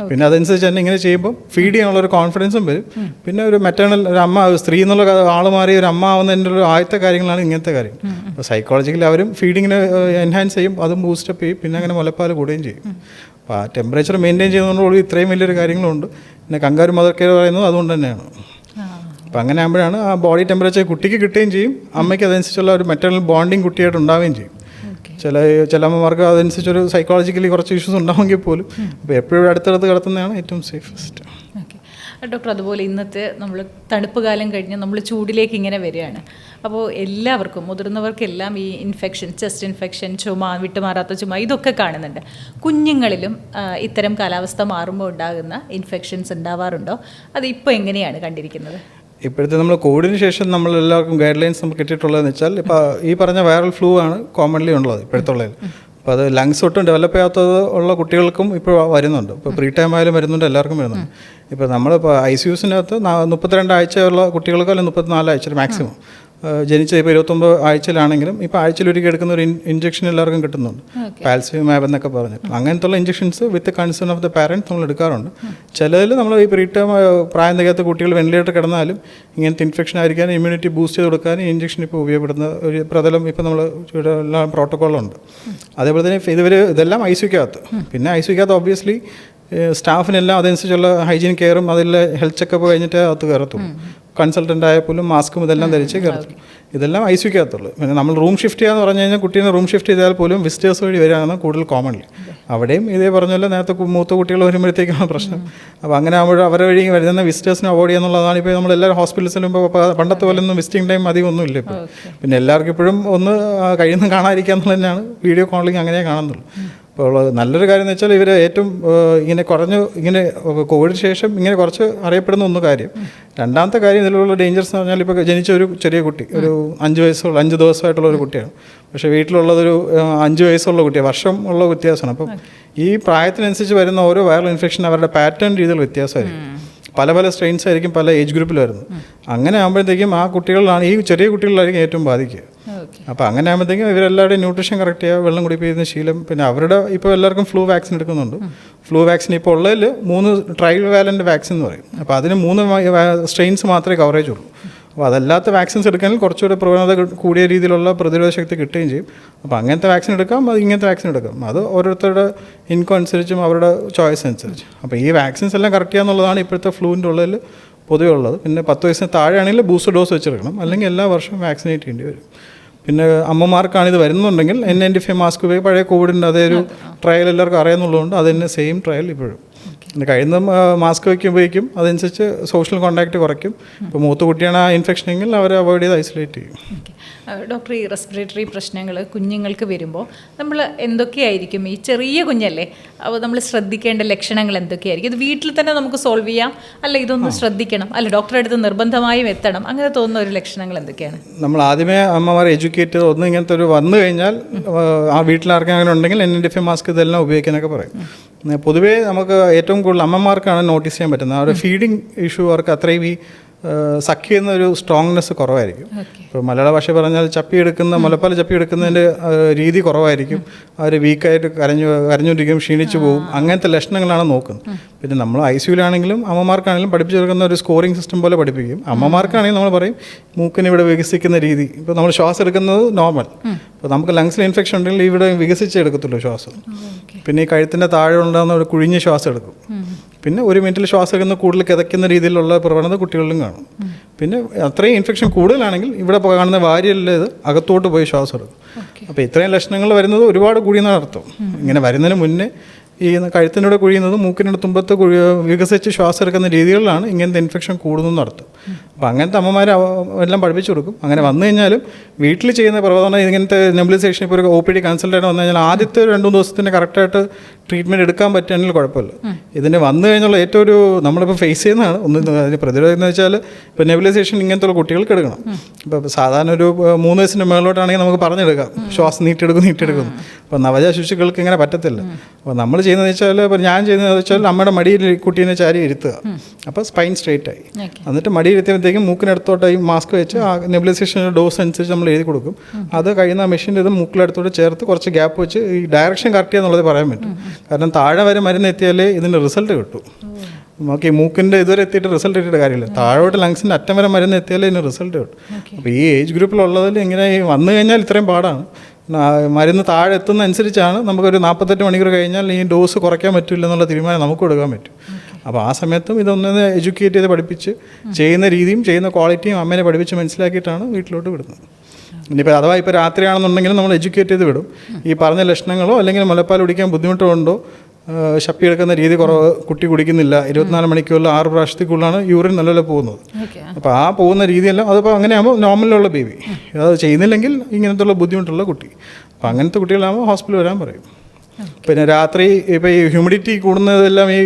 പിന്നെ അതനുസരിച്ച് തന്നെ ഇങ്ങനെ ചെയ്യുമ്പോൾ ഫീഡ് ചെയ്യാനുള്ളൊരു കോൺഫിഡൻസും വരും. പിന്നെ ഒരു മെറ്റേണൽ ഒരു അമ്മ സ്ത്രീ എന്നുള്ള ആൾ മാറി ഒരു അമ്മ ആവുന്നതിൻ്റെ ഒരു ആദ്യത്തെ കാര്യങ്ങളാണ് ഇങ്ങനത്തെ കാര്യം. അപ്പോൾ സൈക്കോളജിക്കലി അവരും ഫീഡിങ്ങിന് എൻഹാൻസ് ചെയ്യും, അതും ബൂസ്റ്റപ്പ് ചെയ്യും, പിന്നെ അങ്ങനെ മുലപ്പാൽ കൂടുകയും ചെയ്യും. അപ്പോൾ ആ ടെമ്പറേച്ചർ മെയിൻറ്റെയിൻ ചെയ്യുന്നതോടുകൂടി ഇത്രയും വലിയൊരു കാര്യങ്ങളുണ്ട്. പിന്നെ കങ്കാരു മദർ കെയർ പറയുന്നത് അതുകൊണ്ട് തന്നെയാണ്. അപ്പം അങ്ങനെ ആകുമ്പോഴാണ് ആ ബോഡി ടെമ്പറേച്ചർ കുട്ടിക്ക് കിട്ടുകയും ചെയ്യും, അമ്മയ്ക്ക് അതനുസരിച്ചുള്ള ഒരു മെറ്റേണൽ ബോണ്ടിങ് കുട്ടിയായിട്ട് ഉണ്ടാവുകയും ചെയ്യും. ചില അമ്മമാർക്ക് അതനുസരിച്ചൊരു സൈക്കോളജിക്കലി കുറച്ച് ഇഷ്യൂസ് ഉണ്ടാവുമെങ്കിൽ പോലും അപ്പോൾ എപ്പോഴും അടുത്തടുത്ത് കിടത്തുന്നതാണ് ഏറ്റവും സേഫസ്റ്റ്. ഡോക്ടർ, അതുപോലെ ഇന്നത്തെ നമ്മൾ തണുപ്പ് കാലം കഴിഞ്ഞ് നമ്മൾ ചൂടിലേക്ക് ഇങ്ങനെ വരികയാണ്. അപ്പോൾ എല്ലാവർക്കും, മുതിർന്നവർക്കെല്ലാം ഈ ഇൻഫെക്ഷൻ, ചെസ്റ്റ് ഇൻഫെക്ഷൻ, ചുമ, വിട്ടുമാറാത്ത ചുമ, ഇതൊക്കെ കാണുന്നുണ്ട്. കുഞ്ഞുങ്ങളിലും ഇത്തരം കാലാവസ്ഥ മാറുമ്പോൾ ഉണ്ടാകുന്ന ഇൻഫെക്ഷൻസ് ഉണ്ടാവാറുണ്ടോ? അത് ഇപ്പോൾ എങ്ങനെയാണ് കണ്ടിരിക്കുന്നത്? ഇപ്പോഴത്തെ നമ്മൾ കോവിഡിന് ശേഷം നമ്മൾ എല്ലാവർക്കും ഗൈഡ് ലൈൻസ് നമുക്ക് കിട്ടിയിട്ടുള്ളതെന്ന് വെച്ചാൽ ഇപ്പോൾ ഈ പറഞ്ഞ വൈറൽ ഫ്ലൂ ആണ് കോമൺലി ഉള്ളത് ഇപ്പോഴത്തുള്ളതിൽ. അപ്പോൾ അത് ലങ്സ് ഒട്ടും ഡെവലപ്പ് ചെയ്യാത്തത് ഉള്ള കുട്ടികൾക്കും ഇപ്പോൾ വരുന്നുണ്ട്. ഇപ്പോൾ പ്രീ ടൈം ആയാലും വരുന്നുണ്ട്, എല്ലാവർക്കും വരുന്നുണ്ട്. ഇപ്പോൾ നമ്മളിപ്പോൾ ICUസിനകത്ത് 32 ആഴ്ചയുള്ള കുട്ടികൾക്ക് അല്ലെങ്കിൽ 34 ആഴ്ച മാക്സിമം ജനിച്ച ഇപ്പോൾ 29 ആഴ്ചയിലാണെങ്കിലും ഇപ്പോൾ ആഴ്ചയിലൊരിക്കൽ എടുക്കുന്ന ഒരു ഇഞ്ചക്ഷൻ എല്ലാവർക്കും കിട്ടുന്നുണ്ട്, പാൽസിമാബ് എന്നൊക്കെ പറഞ്ഞിട്ട്. അങ്ങനത്തെ ഉള്ള injections with concern of the parent നമ്മൾ എടുക്കാറുണ്ട്. ചിലതിൽ നമ്മൾ ഈ പ്രീ ടൈം പ്രായം തികയാത്ത കുട്ടികൾ വെന്റിലേറ്റർ കിടന്നാലും ഇങ്ങനത്തെ ഇൻഫെക്ഷൻ ആയിരിക്കാനും ഇമ്മ്യൂണിറ്റി ബൂസ്റ്റ് ചെയ്ത് കൊടുക്കാനും ഇഞ്ചക്ഷൻ ഇപ്പോൾ ഉപയോഗപ്പെടുന്ന ഒരു പ്രതലം ഇപ്പോൾ നമ്മൾ ഇവിടെ എല്ലാ പ്രോട്ടോക്കോളുണ്ട്. അതേപോലെ തന്നെ ഇതെല്ലാം ICUക്കകത്ത്. പിന്നെ ICUക്കകത്ത് ഒബ്വിയസ്ലി സ്റ്റാഫിനെല്ലാം അതനുസരിച്ചുള്ള ഹൈജീൻ കെയറും അതിലെ ഹെൽത്ത് ചെക്കപ്പ് കഴിഞ്ഞിട്ട് അകത്ത് കയറത്തുള്ളൂ. കൺസൾട്ടൻ്റ് ആയപ്പോലും മാസ്കും ഇതെല്ലാം ധരിച്ച് കയറത്തുള്ളൂ. ഇതെല്ലാം ICUക്കകത്തുള്ളൂ. പിന്നെ നമ്മൾ റൂം ഷിഫ്റ്റ് ചെയ്യാന്ന് പറഞ്ഞു കഴിഞ്ഞാൽ കുട്ടീനെ റൂം ഷിഫ്റ്റ് ചെയ്താൽ പോലും വിസിറ്റേഴ്സ് വഴി വരികയാണ് കൂടുതൽ കോമൺലി. അവിടെയും ഇതേ പറഞ്ഞല്ലോ, നേരത്തെ മൂത്ത കുട്ടികൾ വരുമ്പോഴത്തേക്കാണ് പ്രശ്നം. അപ്പോൾ അങ്ങനെ ആകുമ്പോൾ അവരെ വഴി വരുന്ന വിസിറ്റേഴ്സിനെ അവോയ്ഡ് ചെയ്യുന്നുള്ളതാണ്. ഇപ്പോൾ നമ്മൾ എല്ലാ ഹോസ്പിറ്റൽസിലും ഇപ്പോൾ പണ്ടത്തെ പോലെ ഒന്നും വിസിറ്റിംഗ് ടൈം അധികം ഒന്നും ഇല്ല ഇപ്പോൾ. പിന്നെ എല്ലാവർക്കും ഇപ്പോഴും ഒന്ന് കഴിയുന്ന കാണാതിരിക്കുക എന്നുള്ളത് തന്നെയാണ്. വീഡിയോ കോളിംഗ് അങ്ങനെ കാണുന്നുള്ളൂ. അപ്പോൾ നല്ലൊരു കാര്യം എന്ന് വെച്ചാൽ ഇവർ ഏറ്റവും ഇങ്ങനെ കോവിഡിന് ശേഷം ഇങ്ങനെ കുറച്ച് അറിയപ്പെടുന്ന ഒന്ന് കാര്യം. രണ്ടാമത്തെ കാര്യം ഇതിലുള്ള ഡേഞ്ചർസ് എന്ന് പറഞ്ഞാൽ ഇപ്പോൾ ജനിച്ച ഒരു ചെറിയ കുട്ടി, ഒരു 5 ദിവസമായിട്ടുള്ള ഒരു കുട്ടിയാണ്. പക്ഷേ വീട്ടിലുള്ളതൊരു 5 വയസ്സുള്ള കുട്ടിയാണ്. വർഷം ഉള്ള വ്യത്യാസമാണ്. അപ്പം ഈ പ്രായത്തിനനുസരിച്ച് വരുന്ന ഓരോ വൈറൽ ഇൻഫെക്ഷൻ അവരുടെ പാറ്റേൺ രീതിയിൽ വ്യത്യാസമായിരിക്കും. പല സ്ട്രെയിൻസ് ആയിരിക്കും പല ഏജ് ഗ്രൂപ്പിൽ വരുന്നത്. അങ്ങനെ ആകുമ്പോഴത്തേക്കും ആ കുട്ടികളിലാണ്, ഈ ചെറിയ കുട്ടികളിലായിരിക്കും ഏറ്റവും ബാധിക്കുക. അപ്പോൾ അങ്ങനെ ആകുമ്പോഴത്തേക്കും ഇവരെല്ലാവരുടെയും ന്യൂട്രീഷൻ കറക്റ്റ് ചെയ്യുക, വെള്ളം കുടിപ്പിക്കുന്ന ശീലം. പിന്നെ അവരുടെ ഇപ്പോൾ എല്ലാവർക്കും ഫ്ലൂ വാക്സിൻ എടുക്കുന്നുണ്ട്. ഫ്ലൂ വാക്സിൻ ഇപ്പോൾ ഉള്ളതിൽ 3 ട്രൈൽ വാലൻ്റ് വാക്സിൻ എന്ന് പറയും. അപ്പോൾ അതിന് 3 സ്ട്രെയിൻസ് മാത്രമേ കവറേജ് ഉള്ളൂ. അപ്പോൾ അതല്ലാത്ത വാക്സിൻസ് എടുക്കാനും കുറച്ചുകൂടെ പ്രവണത കൂടിയ രീതിയിലുള്ള പ്രതിരോധ ശക്തി കിട്ടുകയും ചെയ്യും. അപ്പോൾ അങ്ങനത്തെ വാക്സിൻ എടുക്കാം, അത് ഇങ്ങനത്തെ വാക്സിൻ എടുക്കാം. അത് ഓരോരുത്തരുടെ ഇൻകം അനുസരിച്ചും അവരുടെ ചോയ്സ് അനുസരിച്ച്. അപ്പോൾ ഈ വാക്സിൻസ് എല്ലാം കറക്റ്റ് ചെയ്യാന്നുള്ളതാണ് ഇപ്പോഴത്തെ ഫ്ലൂവിൻ്റെ ഉള്ളതിൽ പൊതുവെ ഉള്ളത്. പിന്നെ 10 വയസ്സിന് താഴെയാണെങ്കിൽ ബൂസ്റ്റർ ഡോസ് വെച്ചെടുക്കണം, അല്ലെങ്കിൽ എല്ലാ വർഷവും വാക്സിനേറ്റ് ചെയ്യേണ്ടി വരും. പിന്നെ അമ്മമാർക്കാണ് ഇത് വരുന്നുണ്ടെങ്കിൽ N95 മാസ്ക് ഉപയോഗിച്ച് പഴയ കോവിഡിൻ്റെ അതേ ഒരു ട്രയൽ എല്ലാവർക്കും അറിയാമെന്നുള്ളതുകൊണ്ട് അത് തന്നെ സെയിം ട്രയൽ ഇപ്പോഴും. പിന്നെ കഴിയുന്ന മാസ്ക് ഉപയോഗിക്കും, അതനുസരിച്ച് സോഷ്യൽ കോൺടാക്റ്റ് കുറയ്ക്കും. ഇപ്പോൾ മൂത്ത കുട്ടിയാണ് ആ ഇൻഫെക്ഷനെങ്കിൽ അവരെ അവോയ്ഡ് ചെയ്ത് ഐസൊലേറ്റ് ചെയ്യും. ഡോക്ടർ, ഈ റെസ്പിറേറ്ററി പ്രശ്നങ്ങൾ കുഞ്ഞുങ്ങൾക്ക് വരുമ്പോൾ നമ്മൾ എന്തൊക്കെയായിരിക്കും, ഈ ചെറിയ കുഞ്ഞല്ലേ, അപ്പോൾ നമ്മൾ ശ്രദ്ധിക്കേണ്ട ലക്ഷണങ്ങൾ എന്തൊക്കെയായിരിക്കും? ഇത് വീട്ടിൽ തന്നെ നമുക്ക് സോൾവ് ചെയ്യാം, അല്ല ഇതൊന്ന് ശ്രദ്ധിക്കണം, അല്ല ഡോക്ടറെ അടുത്ത് നിർബന്ധമായും എത്തണം, അങ്ങനെ തോന്നുന്ന ഒരു ലക്ഷണങ്ങൾ എന്തൊക്കെയാണ്? നമ്മൾ ആദ്യമേ അമ്മമാരെ എഡ്യൂക്കേറ്റ് ചെയ്ത് ഒന്ന് ഇങ്ങനത്തെ ഒരു വന്നു കഴിഞ്ഞാൽ ആ വീട്ടിലാർക്കും അങ്ങനെ ഉണ്ടെങ്കിൽ N95 മാസ്ക് ഇതെല്ലാം ഉപയോഗിക്കാനൊക്കെ പറയും. പൊതുവേ നമുക്ക് ഏറ്റവും കൂടുതൽ അമ്മമാർക്കാണ് നോട്ടീസ് ചെയ്യാൻ പറ്റുന്നത്. അവരുടെ ഫീഡിങ് ഇഷ്യൂ അവർക്ക് അത്രയും ഈ സക്ക് ചെയ്യുന്ന ഒരു സ്ട്രോങ്നെസ് കുറവായിരിക്കും. ഇപ്പോൾ മലയാള ഭാഷ പറഞ്ഞാൽ മുലപ്പാൽ ചപ്പിയെടുക്കുന്നതിൻ്റെ രീതി കുറവായിരിക്കും. അവർ വീക്കായിട്ട് കരഞ്ഞുകൊണ്ടിരിക്കും, ക്ഷീണിച്ചു പോകും. അങ്ങനത്തെ ലക്ഷണങ്ങളാണ് നോക്കുന്നത്. പിന്നെ നമ്മൾ ICUലാണെങ്കിലും അമ്മമാർക്കാണെങ്കിലും പഠിപ്പിച്ചെടുക്കുന്ന ഒരു സ്കോറിംഗ് സിസ്റ്റം പോലെ പഠിപ്പിക്കും. അമ്മമാർക്കാണെങ്കിൽ നമ്മൾ പറയും മൂക്കിന് ഇവിടെ വികസിക്കുന്ന രീതി. ഇപ്പോൾ നമ്മൾ ശ്വാസം എടുക്കുന്നത് നോർമൽ, ഇപ്പോൾ നമുക്ക് ലങ്സിൽ ഇൻഫെക്ഷൻ ഉണ്ടെങ്കിൽ ഇവിടെ വികസിച്ചെടുക്കത്തുള്ളൂ ശ്വാസം. പിന്നെ ഈ കഴുത്തിൻ്റെ താഴെ ഉണ്ടാകുന്ന ഒരു കുഴിഞ്ഞ് ശ്വാസം എടുക്കും. പിന്നെ 1 മിനിറ്റിൽ ശ്വാസം എടുക്കുന്ന കൂടുതൽ കിതയ്ക്കുന്ന രീതിയിലുള്ള പ്രവണത കുട്ടികളിലും കാണും. പിന്നെ അത്രയും ഇൻഫെക്ഷൻ കൂടുതലാണെങ്കിൽ ഇവിടെ കാണുന്ന വാരിയല്ലേത് അകത്തോട്ട് പോയി ശ്വാസം എടുക്കും. അപ്പോൾ ഇത്രയും ലക്ഷണങ്ങൾ വരുന്നത് ഒരുപാട് കൂടിയെന്നാണ് അർത്ഥം. ഇങ്ങനെ വരുന്നതിന് മുന്നേ ഈ കഴുത്തിനൂടെ കുഴിയുന്നതും മൂക്കിനോട് തുമ്പത്ത് വികസിച്ച് ശ്വാസം എടുക്കുന്ന രീതികളിലാണ് ഇങ്ങനത്തെ ഇൻഫെക്ഷൻ കൂടുന്നതെന്ന് അർത്ഥം. അപ്പോൾ അങ്ങനത്തെ അമ്മമാർ എല്ലാം പഠിപ്പിച്ചു കൊടുക്കും. അങ്ങനെ വന്നു കഴിഞ്ഞാലും വീട്ടിൽ ചെയ്യുന്ന പ്രവർത്തനം ഇങ്ങനത്തെ നെബുലൈസേഷൻ, ഇപ്പോൾ ഒരു OPD കൺസൾട്ടായിട്ട് വന്നു കഴിഞ്ഞാൽ ആദ്യത്തെ 2-3 ദിവസത്തിന് കറക്റ്റായിട്ട് ട്രീറ്റ്മെൻറ്റ് എടുക്കാൻ പറ്റുകയാണെങ്കിൽ കുഴപ്പമില്ല. ഇതിന് വന്നു കഴിഞ്ഞുള്ള ഏറ്റവും ഒരു നമ്മളിപ്പോൾ ഫേസ് ചെയ്യുന്നതാണ് അതിന് പ്രതിരോധം എന്ന് വെച്ചാൽ ഇപ്പോൾ നെബുലൈസേഷൻ ഇങ്ങനത്തെ കുട്ടികൾക്ക് എടുക്കണം. ഇപ്പോൾ സാധാരണ ഒരു 3 വയസ്സിൻ്റെ മുകളിലോട്ടാണെങ്കിൽ നമുക്ക് പറഞ്ഞെടുക്കാം ശ്വാസം നീട്ടിയെടുക്കും. അപ്പോൾ നവജാത ശിശുക്കൾക്ക് ഇങ്ങനെ പറ്റത്തില്ല. അപ്പോൾ നമ്മൾ ചെയ്യുന്നത് വെച്ചാൽ ഇപ്പോൾ ഞാൻ ചെയ്യുന്നത് വെച്ചാൽ അമ്മയുടെ മടിയിൽ കുട്ടീനെ ചാരി ഇരുത്തുക, അപ്പോൾ സ്പൈൻ സ്ട്രേറ്റ് ആയി. എന്നിട്ട് മടിയിൽ ഇരുത്തിയപ്പോഴത്തേക്കും മൂക്കിനടുത്തോട്ട് ഈ മാസ്ക് വെച്ച് ആ നെബുലൈസേഷൻ ഡോസ് അനുസരിച്ച് നമ്മൾ എഴുതി കൊടുക്കും. അത് കഴിയുന്ന മെഷീൻ്റെ ഇത് മൂക്കിനടുത്തോട്ട് ചേർത്ത് കുറച്ച് ഗ്യാപ്പ് വെച്ച് ഈ ഡയറക്ഷൻ കറക്റ്റ് ചെയ്യാന്നുള്ളത് പറയാൻ പറ്റും. കാരണം താഴെ വരെ മരുന്ന് എത്തിയാലേ ഇതിൻ്റെ റിസൾട്ട് കിട്ടും. നമുക്ക് ഈ മൂക്കിൻ്റെ ഇതുവരെ എത്തിയിട്ട് റിസൾട്ട് കിട്ടിയിട്ട് കാര്യമില്ല, താഴോട്ട് ലങ്സിൻ്റെ അറ്റം വരെ മരുന്ന് എത്തിയാലേ ഇതിന് റിസൾട്ട് കിട്ടും. അപ്പോൾ ഈ ഏജ് ഗ്രൂപ്പിലുള്ളതിൽ ഇങ്ങനെ വന്നു കഴിഞ്ഞാൽ ഇത്രയും പാടാണ്. മരുന്ന് താഴെ എത്തുന്ന അനുസരിച്ചാണ് നമുക്കൊരു 48 മണിക്കൂർ കഴിഞ്ഞാൽ ഈ ഡോസ് കുറയ്ക്കാൻ പറ്റില്ല എന്നുള്ള തീരുമാനം നമുക്ക് എടുക്കാൻ പറ്റും. അപ്പോൾ ആ സമയത്തും ഇതൊന്ന് എഡ്യൂക്കേറ്റ് ചെയ്ത് പഠിപ്പിച്ച് ചെയ്യുന്ന രീതിയും ചെയ്യുന്ന ക്വാളിറ്റിയും അമ്മേനെ പഠിപ്പിച്ച് മനസ്സിലാക്കിയിട്ടാണ് വീട്ടിലോട്ട് വിടുന്നത്. ഇനിയിപ്പോൾ അഥവാ ഇപ്പോൾ രാത്രിയാണെന്നുണ്ടെങ്കിലും നമ്മൾ എഡ്യൂക്കേറ്റ് ചെയ്ത് വിടും. ഈ പറഞ്ഞ ലക്ഷണങ്ങളോ അല്ലെങ്കിൽ മുലപ്പാൽ കുടിക്കാൻ ബുദ്ധിമുട്ടുണ്ടോ, ശപ്പി എടുക്കുന്ന രീതി കുറവ്, കുട്ടി കുടിക്കുന്നില്ല, 24 മണിക്കൂറിൽ 6 പ്രാവശ്യത്തേക്കുള്ളാണ് യൂറിൻ നല്ലപോലെ പോകുന്നത്. അപ്പോൾ ആ പോകുന്ന രീതിയെല്ലാം അതിപ്പോൾ അങ്ങനെയാകുമ്പോൾ നോർമലുള്ള ബേബി, അത് ചെയ്യുന്നില്ലെങ്കിൽ ഇങ്ങനത്തുള്ള ബുദ്ധിമുട്ടുള്ള കുട്ടി. അപ്പോൾ അങ്ങനത്തെ കുട്ടികളാകുമ്പോൾ ഹോസ്പിറ്റലിൽ വരാൻ പറയും. പിന്നെ രാത്രി ഇപ്പോൾ ഈ ഹ്യൂമിഡിറ്റി കൂടുന്നതെല്ലാം ഈ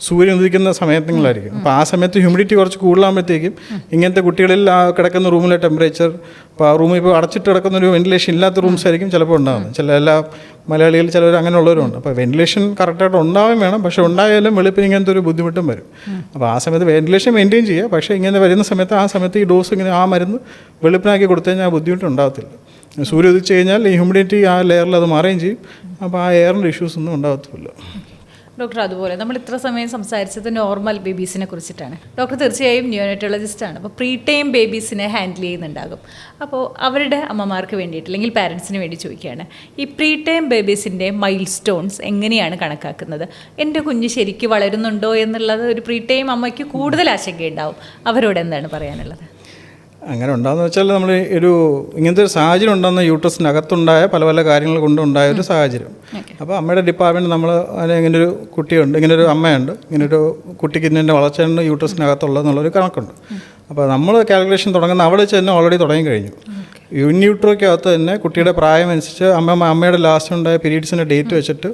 സൂര്യൻ ഉദിക്കുന്ന സമയങ്ങളിലായിരിക്കും. അപ്പോൾ ആ സമയത്ത് ഹ്യൂമിഡിറ്റി കുറച്ച് കൂടുതലാകുമ്പോഴത്തേക്കും ഇങ്ങനത്തെ കുട്ടികളിൽ ആ കിടക്കുന്ന റൂമിലെ ടെമ്പറേച്ചർ, ഇപ്പോൾ ആ റൂമിൽ ഇപ്പോൾ അടച്ചിട്ട് കിടക്കുന്ന ഒരു വെന്റിലേഷൻ ഇല്ലാത്ത റൂംസ് ആയിരിക്കും ചിലപ്പോൾ ഉണ്ടാകുന്നത്. ചില എല്ലാ മലയാളികൾ ചിലർ അങ്ങനെയുള്ളവരുണ്ട്. അപ്പോൾ വെന്റിലേഷൻ കറക്റ്റായിട്ട് ഉണ്ടാവുകയും വേണം, പക്ഷേ ഉണ്ടായാലും വെളുപ്പിന് ഇങ്ങനത്തെ ഒരു ബുദ്ധിമുട്ടും വരും. അപ്പോൾ ആ സമയത്ത് വെന്റിലേഷൻ മെയിൻറ്റെയിൻ ചെയ്യുക, പക്ഷേ ഇങ്ങനെ വരുന്ന സമയത്ത് ആ സമയത്ത് ഈ ഡോസ് ഇങ്ങനെ ആ മരുന്ന് വെളുപ്പിനാക്കി കൊടുത്തു കഴിഞ്ഞാൽ ആ ബുദ്ധിമുട്ട് ഉണ്ടാകത്തില്ല. സൂര്യ ഉദിച്ച് കഴിഞ്ഞാൽ ഈ ഹ്യൂമിഡിറ്റി ആ ലെയറിൽ അത് മാറുകയും ചെയ്യും. അപ്പോൾ ആ എയറിൻ്റെ ഇഷ്യൂസ് ഒന്നും ഉണ്ടാകത്തില്ല. ഡോക്ടർ, അതുപോലെ നമ്മൾ ഇത്ര സമയം സംസാരിച്ചത് നോർമൽ ബേബീസിനെ കുറിച്ചിട്ടാണ്. ഡോക്ടർ തീർച്ചയായും ന്യൂനറ്റോളജിസ്റ്റാണ്. അപ്പോൾ പ്രീ ടൈം ബേബീസിനെ ഹാൻഡിൽ ചെയ്യുന്നുണ്ടാകും. അപ്പോൾ അവരുടെ അമ്മമാർക്ക് വേണ്ടിയിട്ട് അല്ലെങ്കിൽ പാരൻസിന് വേണ്ടി ചോദിക്കുകയാണ്, ഈ പ്രീ ടൈം ബേബീസിൻ്റെ മൈൽ സ്റ്റോൺസ് എങ്ങനെയാണ് കണക്കാക്കുന്നത്? എൻ്റെ കുഞ്ഞ് ശരിക്കും വളരുന്നുണ്ടോ എന്നുള്ളത് ഒരു പ്രീ ടൈം അമ്മയ്ക്ക് കൂടുതൽ ആശങ്കയുണ്ടാവും. അവരോട് എന്താണ് പറയാനുള്ളത്? അങ്ങനെ ഉണ്ടാകുന്ന വെച്ചാൽ നമ്മൾ ഇങ്ങനത്തെ ഒരു സാഹചര്യം ഉണ്ടാകുന്ന യൂട്രസിനകത്തുണ്ടായ പല പല കാര്യങ്ങൾ കൊണ്ടുണ്ടായ ഒരു സാഹചര്യം. അപ്പോൾ അമ്മയുടെ ഡിപ്പാർട്ട്മെൻറ്റ് നമ്മൾ ഇങ്ങനൊരു കുട്ടിയുണ്ട്, ഇങ്ങനൊരു അമ്മയുണ്ട്, ഇങ്ങനൊരു കുട്ടിക്ക് ഇന്നെ വളർച്ചയുണ്ട് യൂട്രസിനകത്തുള്ളതെന്നുള്ളൊരു കണക്കുണ്ട്. അപ്പോൾ നമ്മൾ കാൽക്കുലേഷൻ തുടങ്ങുന്ന അവിടെ വെച്ച് തന്നെ ഓൾറെഡി തുടങ്ങി കഴിഞ്ഞു. യൂട്രോയ്ക്കകത്ത് തന്നെ കുട്ടിയുടെ പ്രായം അനുസരിച്ച് അമ്മയുടെ ലാസ്റ്റ് ഉണ്ടായ പീരീഡ്സിൻ്റെ ഡേറ്റ് വെച്ചിട്ട്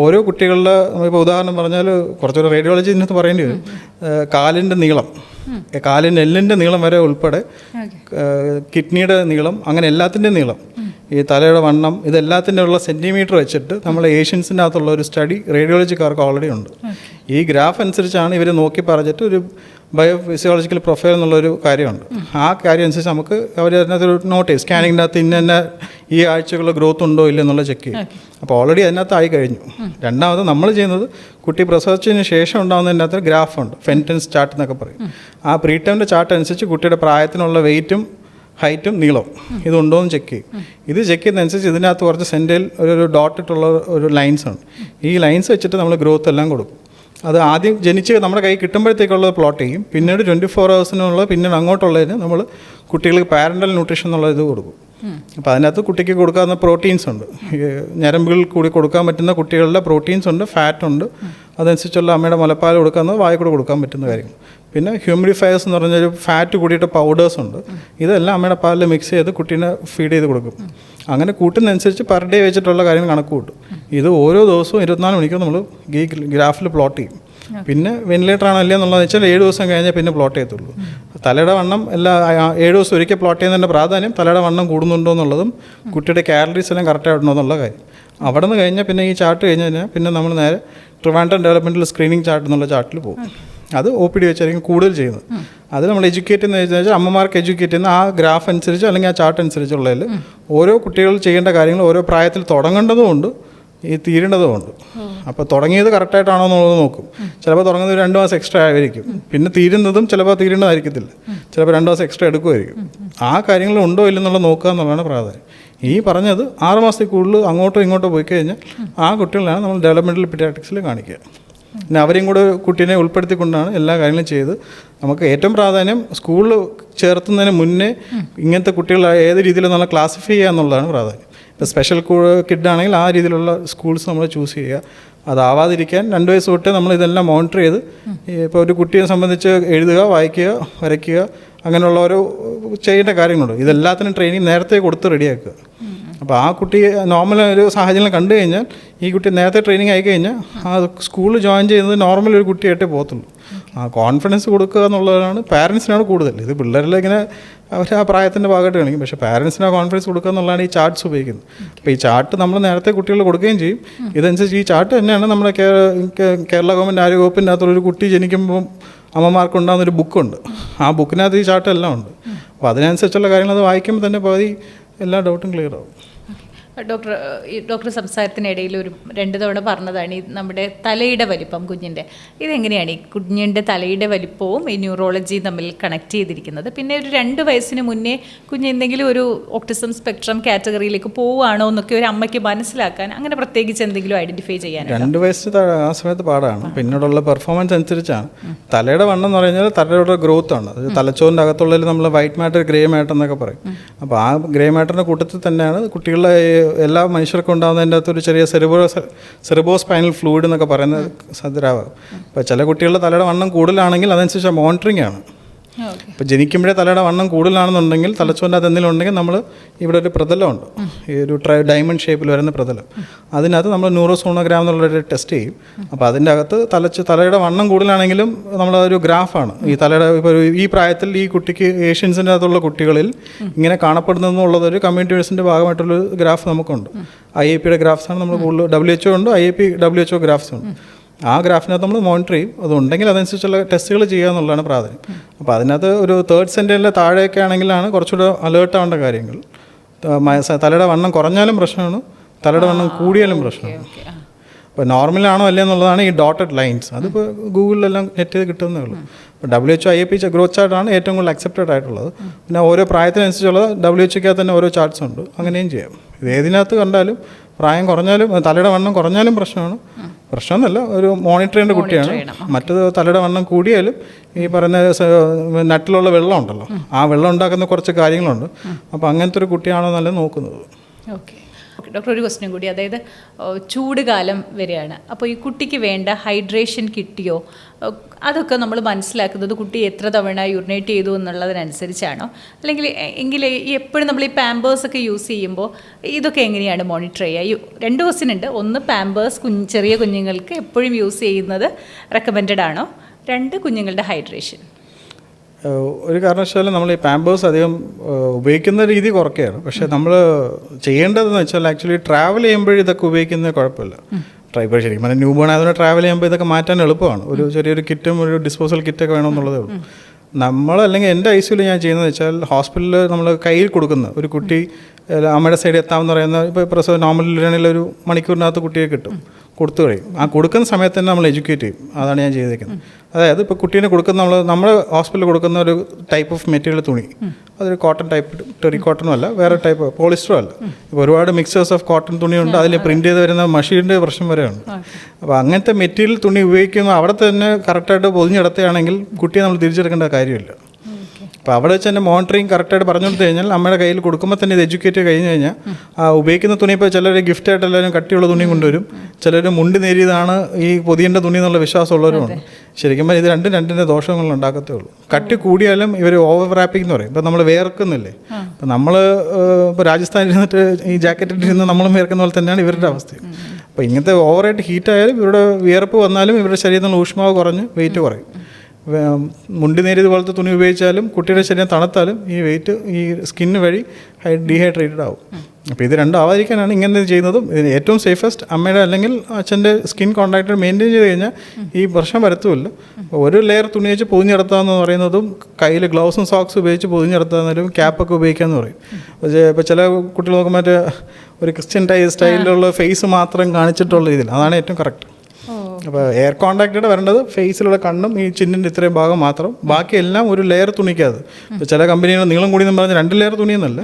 ഓരോ കുട്ടികളുടെ, ഇപ്പോൾ ഉദാഹരണം പറഞ്ഞാൽ കുറച്ചൊരു റേഡിയോളജി ഇതിനകത്ത് പറയേണ്ടി വരും, കാലിൻ്റെ നീളം, കാലിൻ്റെ എല്ലിൻ്റെ നീളം വരെ ഉൾപ്പെടെ, കിഡ്നിയുടെ നീളം, അങ്ങനെ എല്ലാത്തിൻ്റെയും നീളം, ഈ തലയുടെ വണ്ണം, ഇതെല്ലാത്തിൻ്റെ ഉള്ള സെൻറ്റിമീറ്റർ വെച്ചിട്ട് നമ്മൾ ഏഷ്യൻസിൻ്റെ അകത്തുള്ള ഒരു സ്റ്റഡി റേഡിയോളജിക്കാർക്ക് ഓൾറെഡി ഉണ്ട്. ഈ ഗ്രാഫ് അനുസരിച്ചാണ് ഇവർ നോക്കി പറഞ്ഞിട്ട് ഒരു ബയോഫിസിയോളജിക്കൽ പ്രൊഫൈൽ എന്നുള്ളൊരു കാര്യമുണ്ട്. ആ കാര്യം അനുസരിച്ച് നമുക്ക് അവർ അതിനകത്തൊരു നോട്ട് ചെയ്യും, സ്കാനിങ്ങിൻ്റെ അകത്ത് ഇന്ന ഈ ആഴ്ചകളുടെ ഗ്രോത്ത് ഉണ്ടോ ഇല്ല എന്നുള്ള ചെക്ക് ചെയ്യും. അപ്പോൾ ഓൾറെഡി അതിനകത്ത് ആയി കഴിഞ്ഞു. രണ്ടാമത് നമ്മൾ ചെയ്യുന്നത് കുട്ടി പ്രസവിച്ചതിന് ശേഷം ഉണ്ടാകുന്നതിൻ്റെ അകത്ത് ഗ്രാഫുണ്ട്, ഫെൻറ്റൻസ് ചാർട്ട് എന്നൊക്കെ പറയും. ആ പ്രീ ടൈമിൻ്റെ ചാർട്ട് അനുസരിച്ച് കുട്ടിയുടെ പ്രായത്തിനുള്ള വെയിറ്റും ഹൈറ്റും നീളം ഇതുണ്ടോ എന്ന് ചെക്ക് ചെയ്യും. ഇത് ചെക്ക് ചെയ്യുന്നതനുസരിച്ച് ഇതിനകത്ത് കുറച്ച് സെൻറ്ററിൽ ഒരു ഡോട്ടിട്ടുള്ള ഒരു ലൈൻസ് ഉണ്ട്. ഈ ലൈൻസ് വെച്ചിട്ട് നമ്മൾ ഗ്രോത്ത് എല്ലാം കൊടുക്കും. അത് ആദ്യം ജനിച്ച് നമ്മുടെ കൈ കിട്ടുമ്പോഴത്തേക്കുള്ളത് പ്ലോട്ട് ചെയ്യും. പിന്നീട് 24 ഹവേഴ്സിനുള്ള പിന്നീട് അങ്ങോട്ടുള്ളതിന് നമ്മൾ കുട്ടികൾക്ക് പാരൻ്റൽ ന്യൂട്രീഷൻ എന്നുള്ള ഇത് കൊടുക്കും. അപ്പോൾ അതിനകത്ത് കുട്ടിക്ക് കൊടുക്കാവുന്ന പ്രോട്ടീൻസ് ഉണ്ട്, ഞരമ്പുകളിൽ കൂടി കൊടുക്കാൻ പറ്റുന്ന കുട്ടികളുടെ പ്രോട്ടീൻസ് ഉണ്ട്, ഫാറ്റ് ഉണ്ട്. അതനുസരിച്ചുള്ള അമ്മയുടെ മുലപ്പാൽ കൊടുക്കുന്നത് വായ കൂടെ കൊടുക്കാൻ പറ്റുന്ന കാര്യങ്ങൾ. പിന്നെ ഹ്യൂമിഡിഫയേഴ്സ് എന്ന് പറഞ്ഞൊരു ഫാറ്റ് കൂടിയിട്ട് പൗഡേഴ്സ് ഉണ്ട്. ഇതെല്ലാം അമ്മയുടെ പാലിൽ മിക്സ് ചെയ്ത് കുട്ടീനെ ഫീഡ് ചെയ്ത് കൊടുക്കും. അങ്ങനെ കൂട്ടുന്നതനുസരിച്ച് പെർ ഡേ വെച്ചിട്ടുള്ള കാര്യങ്ങൾ കണക്ക് കൂട്ടും. ഇത് ഓരോ ദിവസവും 24 മണിക്കൂർ നമ്മൾ ഈ ഗ്രാഫിൽ പ്ലോട്ട് ചെയ്യും. പിന്നെ വെന്റിലേറ്റർ ആണോ അല്ലേ എന്നുള്ളതെന്ന് വെച്ചാൽ 7 ദിവസം കഴിഞ്ഞാൽ പിന്നെ പ്ലോട്ട് ചെയ്യത്തുള്ളൂ. തലയുടെ വണ്ണം 7 ദിവസം ഒരിക്കൽ പ്ലോട്ട് ചെയ്യുന്നതിൻ്റെ പ്രാധാന്യം തലയുടെ വണ്ണം കൂടുന്നുണ്ടോ എന്നുള്ളതും കുട്ടിയുടെ കാലറീസ് എല്ലാം കറക്റ്റായിട്ടുണ്ടോ എന്നുള്ള കാര്യം. അവിടെ നിന്ന് കഴിഞ്ഞാൽ പിന്നെ ഈ ചാർട്ട് കഴിഞ്ഞ് കഴിഞ്ഞാൽ പിന്നെ നമ്മൾ നേരെ ട്രിവാൻഡ്രം ഡെവലപ്മെൻറ്റൽ സ്ക്രീനിങ് ചാർട്ട് എന്നുള്ള ചാർട്ടിൽ പോകും. അത് OPD വെച്ചായിരിക്കും കൂടുതൽ ചെയ്യുന്നത്. അത് നമ്മൾ എഡ്യൂക്കേറ്റ് എന്ന് വെച്ചാൽ അമ്മമാർക്ക് എഡ്യൂക്കേറ്റ് ചെയ്യുന്ന ആ ഗ്രാഫ് അനുസരിച്ച് അല്ലെങ്കിൽ ആ ചാർട്ട് അനുസരിച്ചുള്ളതിൽ ഓരോ കുട്ടികൾ ചെയ്യേണ്ട കാര്യങ്ങൾ ഓരോ പ്രായത്തിൽ തുടങ്ങേണ്ടതുമുണ്ട്, ഈ തീരേണ്ടതുമുണ്ട്. അപ്പോൾ തുടങ്ങിയത് കറക്റ്റായിട്ടാണോ എന്നുള്ളത് നോക്കും. ചിലപ്പോൾ തുടങ്ങുന്നത് 2 മാസം എക്സ്ട്രാ ആയിരിക്കും, പിന്നെ തീരുന്നതും ചിലപ്പോൾ തീരേണ്ടതായിരിക്കത്തില്ല, ചിലപ്പോൾ 2 മാസം എക്സ്ട്രാ എടുക്കുമായിരിക്കും. ആ കാര്യങ്ങൾ ഉണ്ടോ ഇല്ലെന്നുള്ളത് നോക്കുക എന്നുള്ളതാണ് പ്രാധാന്യം. ഈ പറഞ്ഞത് 6 മാസത്തിൽ കൂടുതൽ അങ്ങോട്ടോ ഇങ്ങോട്ടോ പോയി കഴിഞ്ഞാൽ ആ കുട്ടികളാണ് നമ്മൾ ഡെവലപ്മെൻറ്റൽ പീഡിയാട്രിക്സിൽ കാണിക്കുക. പിന്നെ അവരെയും കൂടെ കുട്ടീനെ ഉൾപ്പെടുത്തിക്കൊണ്ടാണ് എല്ലാ കാര്യങ്ങളും ചെയ്ത് നമുക്ക് ഏറ്റവും പ്രാധാന്യം സ്കൂളിൽ ചേർത്തുന്നതിന് മുന്നേ ഇങ്ങനത്തെ കുട്ടികൾ ഏത് രീതിയിൽ നമ്മൾ ക്ലാസിഫൈ ചെയ്യുക എന്നുള്ളതാണ് പ്രാധാന്യം. ഇപ്പോൾ സ്പെഷ്യൽ കിഡാണെങ്കിൽ ആ രീതിയിലുള്ള സ്കൂൾസ് നമ്മൾ ചൂസ് ചെയ്യുക. അതാവാതിരിക്കാൻ 2 വയസ്സ് തൊട്ട് നമ്മൾ ഇതെല്ലാം മോണിറ്റർ ചെയ്ത്, ഇപ്പോൾ ഒരു കുട്ടിയെ സംബന്ധിച്ച് എഴുതുക, വായിക്കുക, വരയ്ക്കുക, അങ്ങനെയുള്ള ഓരോ ചെയ്യേണ്ട കാര്യങ്ങളുണ്ട്. ഇതെല്ലാത്തിനും ട്രെയിനിങ് നേരത്തെ കൊടുത്ത് റെഡിയാക്കുക. അപ്പോൾ ആ കുട്ടി നോർമൽ ഒരു സാഹചര്യം കണ്ടു കഴിഞ്ഞാൽ ഈ കുട്ടി നേരത്തെ ട്രെയിനിങ് ആയി കഴിഞ്ഞാൽ ആ സ്കൂളിൽ ജോയിൻ ചെയ്യുന്നത് നോർമൽ ഒരു കുട്ടിയായിട്ടേ പോകത്തുള്ളൂ. ആ കോൺഫിഡൻസ് കൊടുക്കുക എന്നുള്ളതാണ് പാരൻസിനാണ് കൂടുതൽ. ഇത് പിള്ളേരിൽ ഇങ്ങനെ അവർ ആ പ്രായത്തിൻ്റെ ഭാഗമായിട്ട് കാണിക്കും, പക്ഷേ പാരൻസിന് ആ കോൺഫിഡൻസ് കൊടുക്കുക എന്നുള്ളതാണ് ഈ ചാർട്ട്സ് ഉപയോഗിക്കുന്നത്. അപ്പോൾ ഈ ചാർട്ട് നമ്മൾ നേരത്തെ കുട്ടികൾ കൊടുക്കുകയും ചെയ്യും. ഇതനുസരിച്ച് ഈ ചാർട്ട് തന്നെയാണ് നമ്മുടെ കേരള ഗവൺമെൻറ് ആരോഗ്യ വകുപ്പിൻ്റെ അകത്തൊരു കുട്ടി ജനിക്കുമ്പോൾ അമ്മമാർക്കുണ്ടാകുന്നൊരു ബുക്കുണ്ട്. ആ ബുക്കിനകത്ത് ഈ ചാർട്ട് എല്ലാം ഉണ്ട്. അപ്പോൾ അതിനനുസരിച്ചുള്ള കാര്യങ്ങൾ അത് വായിക്കുമ്പോൾ തന്നെ പകുതി എല്ലാ ഡൗട്ടും ക്ലിയർ ആവും. ഡോക്ടർ സംസാരത്തിനിടയിൽ ഒരു 2 തവണ പറഞ്ഞതാണ് ഈ നമ്മുടെ തലയുടെ വലിപ്പം കുഞ്ഞിൻ്റെ. ഇതെങ്ങനെയാണ് ഈ കുഞ്ഞിൻ്റെ തലയുടെ വലിപ്പവും ഈ ന്യൂറോളജിയും തമ്മിൽ കണക്ട് ചെയ്തിരിക്കുന്നത്? പിന്നെ ഒരു 2 വയസ്സിന് മുന്നേ കുഞ്ഞ് എന്തെങ്കിലും ഒരു ഓട്ടിസം സ്പെക്ട്രം കാറ്റഗറിയിലേക്ക് പോവുകയാണോ എന്നൊക്കെ ഒരു അമ്മയ്ക്ക് മനസ്സിലാക്കാൻ അങ്ങനെ പ്രത്യേകിച്ച് എന്തെങ്കിലും ഐഡൻറ്റിഫൈ ചെയ്യാൻ? 2 വയസ്സ് ആ സമയത്ത് പാടാണ്. പിന്നീടുള്ള പെർഫോമൻസ് അനുസരിച്ചാണ്. തലയുടെ വണ്ണം എന്ന് പറഞ്ഞാൽ തലയുടെ ഗ്രോത്ത് ആണ്. അത് തലച്ചോറിൻ്റെ അകത്തുള്ളതിൽ നമ്മൾ വൈറ്റ് മാറ്റർ ഗ്രേ മാറ്റർ എന്നൊക്കെ പറയും. അപ്പോൾ ആ ഗ്രേ മാറ്ററിൻ്റെ കൂട്ടത്തിൽ തന്നെയാണ് കുട്ടികളുടെ എല്ലാ മനുഷ്യർക്കും ഉണ്ടാകുന്നതിൻ്റെ അകത്തൊരു ചെറിയ സെറിബോ സ്പൈനൽ ഫ്ലൂയിഡ് എന്നൊക്കെ പറയുന്ന ദ്രാവകം. അപ്പോൾ ചില കുട്ടികളുടെ തലയുടെ വണ്ണം കൂടുതലാണെങ്കിൽ അതനുസരിച്ച് മോണിറ്ററിംഗ് ആണ്. ഇപ്പോൾ ജനിക്കുമ്പോഴേ തലയുടെ വണ്ണം കൂടുതലാണെന്നുണ്ടെങ്കിൽ തലച്ചോറിൻ്റെ അത് എന്തെങ്കിലും ഉണ്ടെങ്കിൽ നമ്മൾ ഇവിടെ ഒരു പ്രതലമുണ്ട്, ഈ ഒരു ഡയമണ്ട് ഷേപ്പിൽ വരുന്ന പ്രതലം. അതിനകത്ത് നമ്മൾ ന്യൂറോസോണോഗ്രാം എന്നുള്ളൊരു ടെസ്റ്റ് ചെയ്യും. അപ്പോൾ അതിൻ്റെ അകത്ത് തലയുടെ വണ്ണം കൂടുതലാണെങ്കിലും നമ്മളൊരു ഗ്രാഫാണ് ഈ തലയുടെ. ഇപ്പോൾ ഈ പ്രായത്തിൽ ഈ കുട്ടിക്ക് ഏഷ്യൻസിൻ്റെ അകത്തുള്ള കുട്ടികളിൽ ഇങ്ങനെ കാണപ്പെടുന്നതെന്നുള്ളതൊരു കമ്മ്യൂണിറ്റീസിൻ്റെ ഭാഗമായിട്ടുള്ളൊരു ഗ്രാഫ് നമുക്കുണ്ട്. IAPയുടെ ഗ്രാഫ്സാണ് നമ്മൾ കൂടുതൽ. WHO ഉണ്ട്, IAP WHO ഗ്രാഫ്സ് ഉണ്ട്. ആ ഗ്രാഫിനകത്ത് നമ്മൾ മോണിറ്റർ ചെയ്യും. അതുണ്ടെങ്കിൽ അതനുസരിച്ചുള്ള ടെസ്റ്റുകൾ ചെയ്യുക എന്നുള്ളതാണ് പ്രാധാന്യം. അപ്പോൾ അതിനകത്ത് ഒരു 3rd സെൻറ്ററിലെ താഴെയൊക്കെ ആണെങ്കിലാണ് കുറച്ചുകൂടെ അലേർട്ട് ആവേണ്ട കാര്യങ്ങൾ. തലയുടെ വണ്ണം കുറഞ്ഞാലും പ്രശ്നമാണ്, തലയുടെ വണ്ണം കൂടിയാലും പ്രശ്നമാണ്. അപ്പോൾ നോർമലാണോ അല്ലേ എന്നുള്ളതാണ് ഈ ഡോട്ടഡ് ലൈൻസ്. അതിപ്പോൾ ഗൂഗിളിലെല്ലാം നെറ്റ് ചെയ്ത് കിട്ടുന്നേ ഉള്ളൂ. അപ്പോൾ WHO IAP ഗ്രോത്ത് ചാർട്ടാണ് ഏറ്റവും കൂടുതൽ അക്സെപ്റ്റഡ് ആയിട്ടുള്ളത്. പിന്നെ ഓരോ പ്രായത്തിനനുസരിച്ചുള്ള WHOയ്ക്കകത്ത് തന്നെ ഓരോ ചാർട്ട്സ് ഉണ്ട്. അങ്ങനെയും ചെയ്യാം. ഇത് ഏതിനകത്ത് കണ്ടാലും പ്രായം കുറഞ്ഞാലും തലയുടെ വണ്ണം കുറഞ്ഞാലും പ്രശ്നമൊന്നുമല്ല, ഒരു മോണിറ്റർ ചെയ്യേണ്ട കുട്ടിയാണ്. മറ്റത് തലയുടെ വണ്ണം കൂടിയാലും ഈ പറയുന്ന നട്ടിലുള്ള വെള്ളം ഉണ്ടല്ലോ, ആ വെള്ളം ഉണ്ടാക്കുന്ന കുറച്ച് കാര്യങ്ങളുണ്ട്. അപ്പോൾ അങ്ങനത്തെ ഒരു കുട്ടിയാണോ നല്ലത് നോക്കുന്നത്. ഓക്കെ ഡോക്ടർ, ഒരു ക്വസ്റ്റ്യൻ കൂടി. അതായത് ചൂട് കാലം വരികയാണ്, അപ്പോൾ ഈ കുട്ടിക്ക് വേണ്ട ഹൈഡ്രേഷൻ കിട്ടിയോ? അതൊക്കെ നമ്മൾ മനസ്സിലാക്കുന്നത് കുട്ടി എത്ര തവണ യൂറിനേറ്റ് ചെയ്തു എന്നുള്ളതിനനുസരിച്ചാണോ? അല്ലെങ്കിൽ എപ്പോഴും നമ്മൾ ഈ പാമ്പേഴ്സൊക്കെ യൂസ് ചെയ്യുമ്പോൾ ഇതൊക്കെ എങ്ങനെയാണ് മോണിറ്റർ ചെയ്യുക? 2 ക്വസ്റ്റ്യൻ ഉണ്ട്. ഒന്ന്, പാമ്പേഴ്സ് ചെറിയ കുഞ്ഞുങ്ങൾക്ക് എപ്പോഴും യൂസ് ചെയ്യുന്നത് റെക്കമെൻഡഡ് ആണോ? 2, കുഞ്ഞുങ്ങളുടെ ഹൈഡ്രേഷൻ. ഒരു കാരണവശാലും നമ്മൾ ഈ പാമ്പേഴ്സ് അധികം ഉപയോഗിക്കുന്ന രീതി കുറയ്ക്കുകയാണ്. പക്ഷേ നമ്മൾ ചെയ്യേണ്ടതെന്ന് വെച്ചാൽ ആക്ച്വലി ട്രാവൽ ചെയ്യുമ്പോഴും ഇതൊക്കെ ഉപയോഗിക്കുന്നത് കുഴപ്പമില്ല. ഇപ്പോൾ ശരിക്കും പറഞ്ഞാൽ ന്യൂ ബോൺ ആയതുകൊണ്ട് ട്രാവൽ ചെയ്യുമ്പോൾ ഇതൊക്കെ മാറ്റാൻ എളുപ്പമാണ്. ഒരു ചെറിയൊരു കിറ്റും ഒരു ഡിസ്പോസൽ കിറ്റൊക്കെ വേണമെന്നുള്ളതേ ഉള്ളൂ. അല്ലെങ്കിൽ എൻ്റെ ICUവിൽ ഞാൻ ചെയ്യുന്നത് വെച്ചാൽ ഹോസ്പിറ്റലിൽ നമ്മൾ കയ്യിൽ കൊടുക്കുന്ന ഒരു കുട്ടി അമ്മയുടെ സൈഡിൽ എത്താമെന്ന് പറയുന്ന ഇപ്പോൾ പ്രസവം നോർമൽ ഡെലിവറിയിൽ ഒരു മണിക്കൂറിനകത്ത് കുട്ടിയെ കിട്ടും, കൊടുത്തു കഴിയും. ആ കൊടുക്കുന്ന സമയത്ത് തന്നെ നമ്മൾ എഡ്യൂക്കേറ്റ് ചെയ്യും. അതാണ് ഞാൻ ചെയ്തേക്കുന്നത്. അതായത് ഇപ്പോൾ കുട്ടീനെ കൊടുക്കുന്ന നമ്മുടെ ഹോസ്പിറ്റലിൽ കൊടുക്കുന്ന ഒരു ടൈപ്പ് ഓഫ് മെറ്റീരിയൽ തുണി, അതൊരു കോട്ടൺ ടൈപ്പ്, ടെറി കോട്ടണും അല്ല, വേറെ ടൈപ്പ് പോളിസ്റ്ററും അല്ല. ഇപ്പോൾ ഒരുപാട് മിക്സേഴ്സ് ഓഫ് കോട്ടൺ തുണിയുണ്ട്, അതിൽ പ്രിൻറ്റ് ചെയ്ത് വരുന്ന മഷീൻ്റെ പ്രശ്നം വരെയുണ്ട്. അപ്പോൾ അങ്ങനത്തെ മെറ്റീരിയൽ തുണി ഉപയോഗിക്കുന്ന അവിടെ തന്നെ കറക്റ്റായിട്ട് പൊതിഞ്ഞെടുത്തുകയാണെങ്കിൽ കുട്ടിയെ നമ്മൾ തിരിച്ചെടുക്കേണ്ട കാര്യമില്ല. അപ്പോൾ അവിടെ വെച്ച് തന്നെ മോണിറ്ററിങ് കറക്റ്റായിട്ട് പറഞ്ഞു കൊടുത്തു കഴിഞ്ഞാൽ അമ്മയുടെ കയ്യിൽ കൊടുക്കുമ്പോൾ തന്നെ ഇത് എഡ്യൂക്കേറ്റ് കഴിഞ്ഞ് കഴിഞ്ഞാൽ ഉപയോഗിക്കുന്ന തുണി. ഇപ്പോൾ ചിലർ ഗിഫ്റ്റായിട്ട് എല്ലാവരും കട്ടിയുള്ള തുണി കൊണ്ടുവരും, ചിലർ മുണ്ട് നേരിയതാണ് ഈ പൊതിയേണ്ട തുണി എന്നുള്ള വിശ്വാസമുള്ളവരുമുണ്ട്. ശരിക്കും ഇത് രണ്ടിൻ്റെ ദോഷങ്ങൾ ഉണ്ടാക്കത്തേ ഉള്ളൂ. കട്ടി കൂടിയാലും ഇവർ ഓവർ റാപ്പിംഗ് എന്ന് പറയും. ഇപ്പോൾ നമ്മൾ വേർക്കുന്നില്ലേ, ഇപ്പോൾ നമ്മൾ ഇപ്പോൾ രാജസ്ഥാനിൽ ഇരുന്നിട്ട് ഈ ജാക്കറ്റ് ഇട്ടിരുന്ന് നമ്മളും വേർക്കുന്ന പോലെ തന്നെയാണ് ഇവരുടെ അവസ്ഥ. അപ്പോൾ ഇങ്ങനത്തെ ഓവറായിട്ട് ഹീറ്റായാലും ഇവരുടെ വിയർപ്പ് വന്നാലും ഇവരുടെ ശരീരത്തിൽ ഊഷ്മാവ് കുറഞ്ഞ് വെയിറ്റ് കുറയും. മുണ്ടി നേരിയത് പോലത്തെ തുണി ഉപയോഗിച്ചാലും കുട്ടിയുടെ ശരീരം തണുത്താലും ഈ വെയിറ്റ് ഈ സ്കിന്ന് വഴി ഡീഹൈഡ്രേറ്റഡ് ആവും. അപ്പോൾ ഇത് രണ്ടും ആവാതിരിക്കാനാണ് ഇങ്ങനെ ചെയ്യുന്നതും. ഇതിന് ഏറ്റവും സേഫസ്റ്റ് അമ്മയുടെ അല്ലെങ്കിൽ അച്ഛൻ്റെ സ്കിൻ കോൺടാക്റ്റ് മെയിൻറ്റെയിൻ ചെയ്ത് കഴിഞ്ഞാൽ ഈ പ്രശ്നം വരത്തുമില്ല. ഒരു ലെയർ തുണി വെച്ച് പൊതിഞ്ഞെടുത്താന്ന് പറയുന്നതും കയ്യിൽ ഗ്ലൗസും സോക്സ് ഉപയോഗിച്ച് പൊതിഞ്ഞെടുത്താന്നൊരു ക്യാപ്പൊക്കെ ഉപയോഗിക്കാമെന്ന് പറയും. ഇപ്പോൾ ചില കുട്ടികൾ നോക്കുമ്പോൾ ഒരു ക്രിസ്ത്യൻ സ്റ്റൈലിലുള്ള ഫേസ് മാത്രം കാണിച്ചിട്ടുള്ള ഇതിൽ അതാണ് ഏറ്റവും കറക്റ്റ്. അപ്പോൾ എയർ കോൺടാക്റ്റഡ് വരേണ്ടത് ഫേസിലുള്ള കണ്ണും ഈ ചിന്നിൻ്റെ ഇത്രയും ഭാഗം മാത്രം, ബാക്കിയെല്ലാം ഒരു ലെയർ തുണിക്കത്. ഇപ്പോൾ ചില കമ്പനികൾ നീളം കൂടി എന്ന് പറഞ്ഞാൽ 2 ലെയർ തുണിയെന്നല്ല,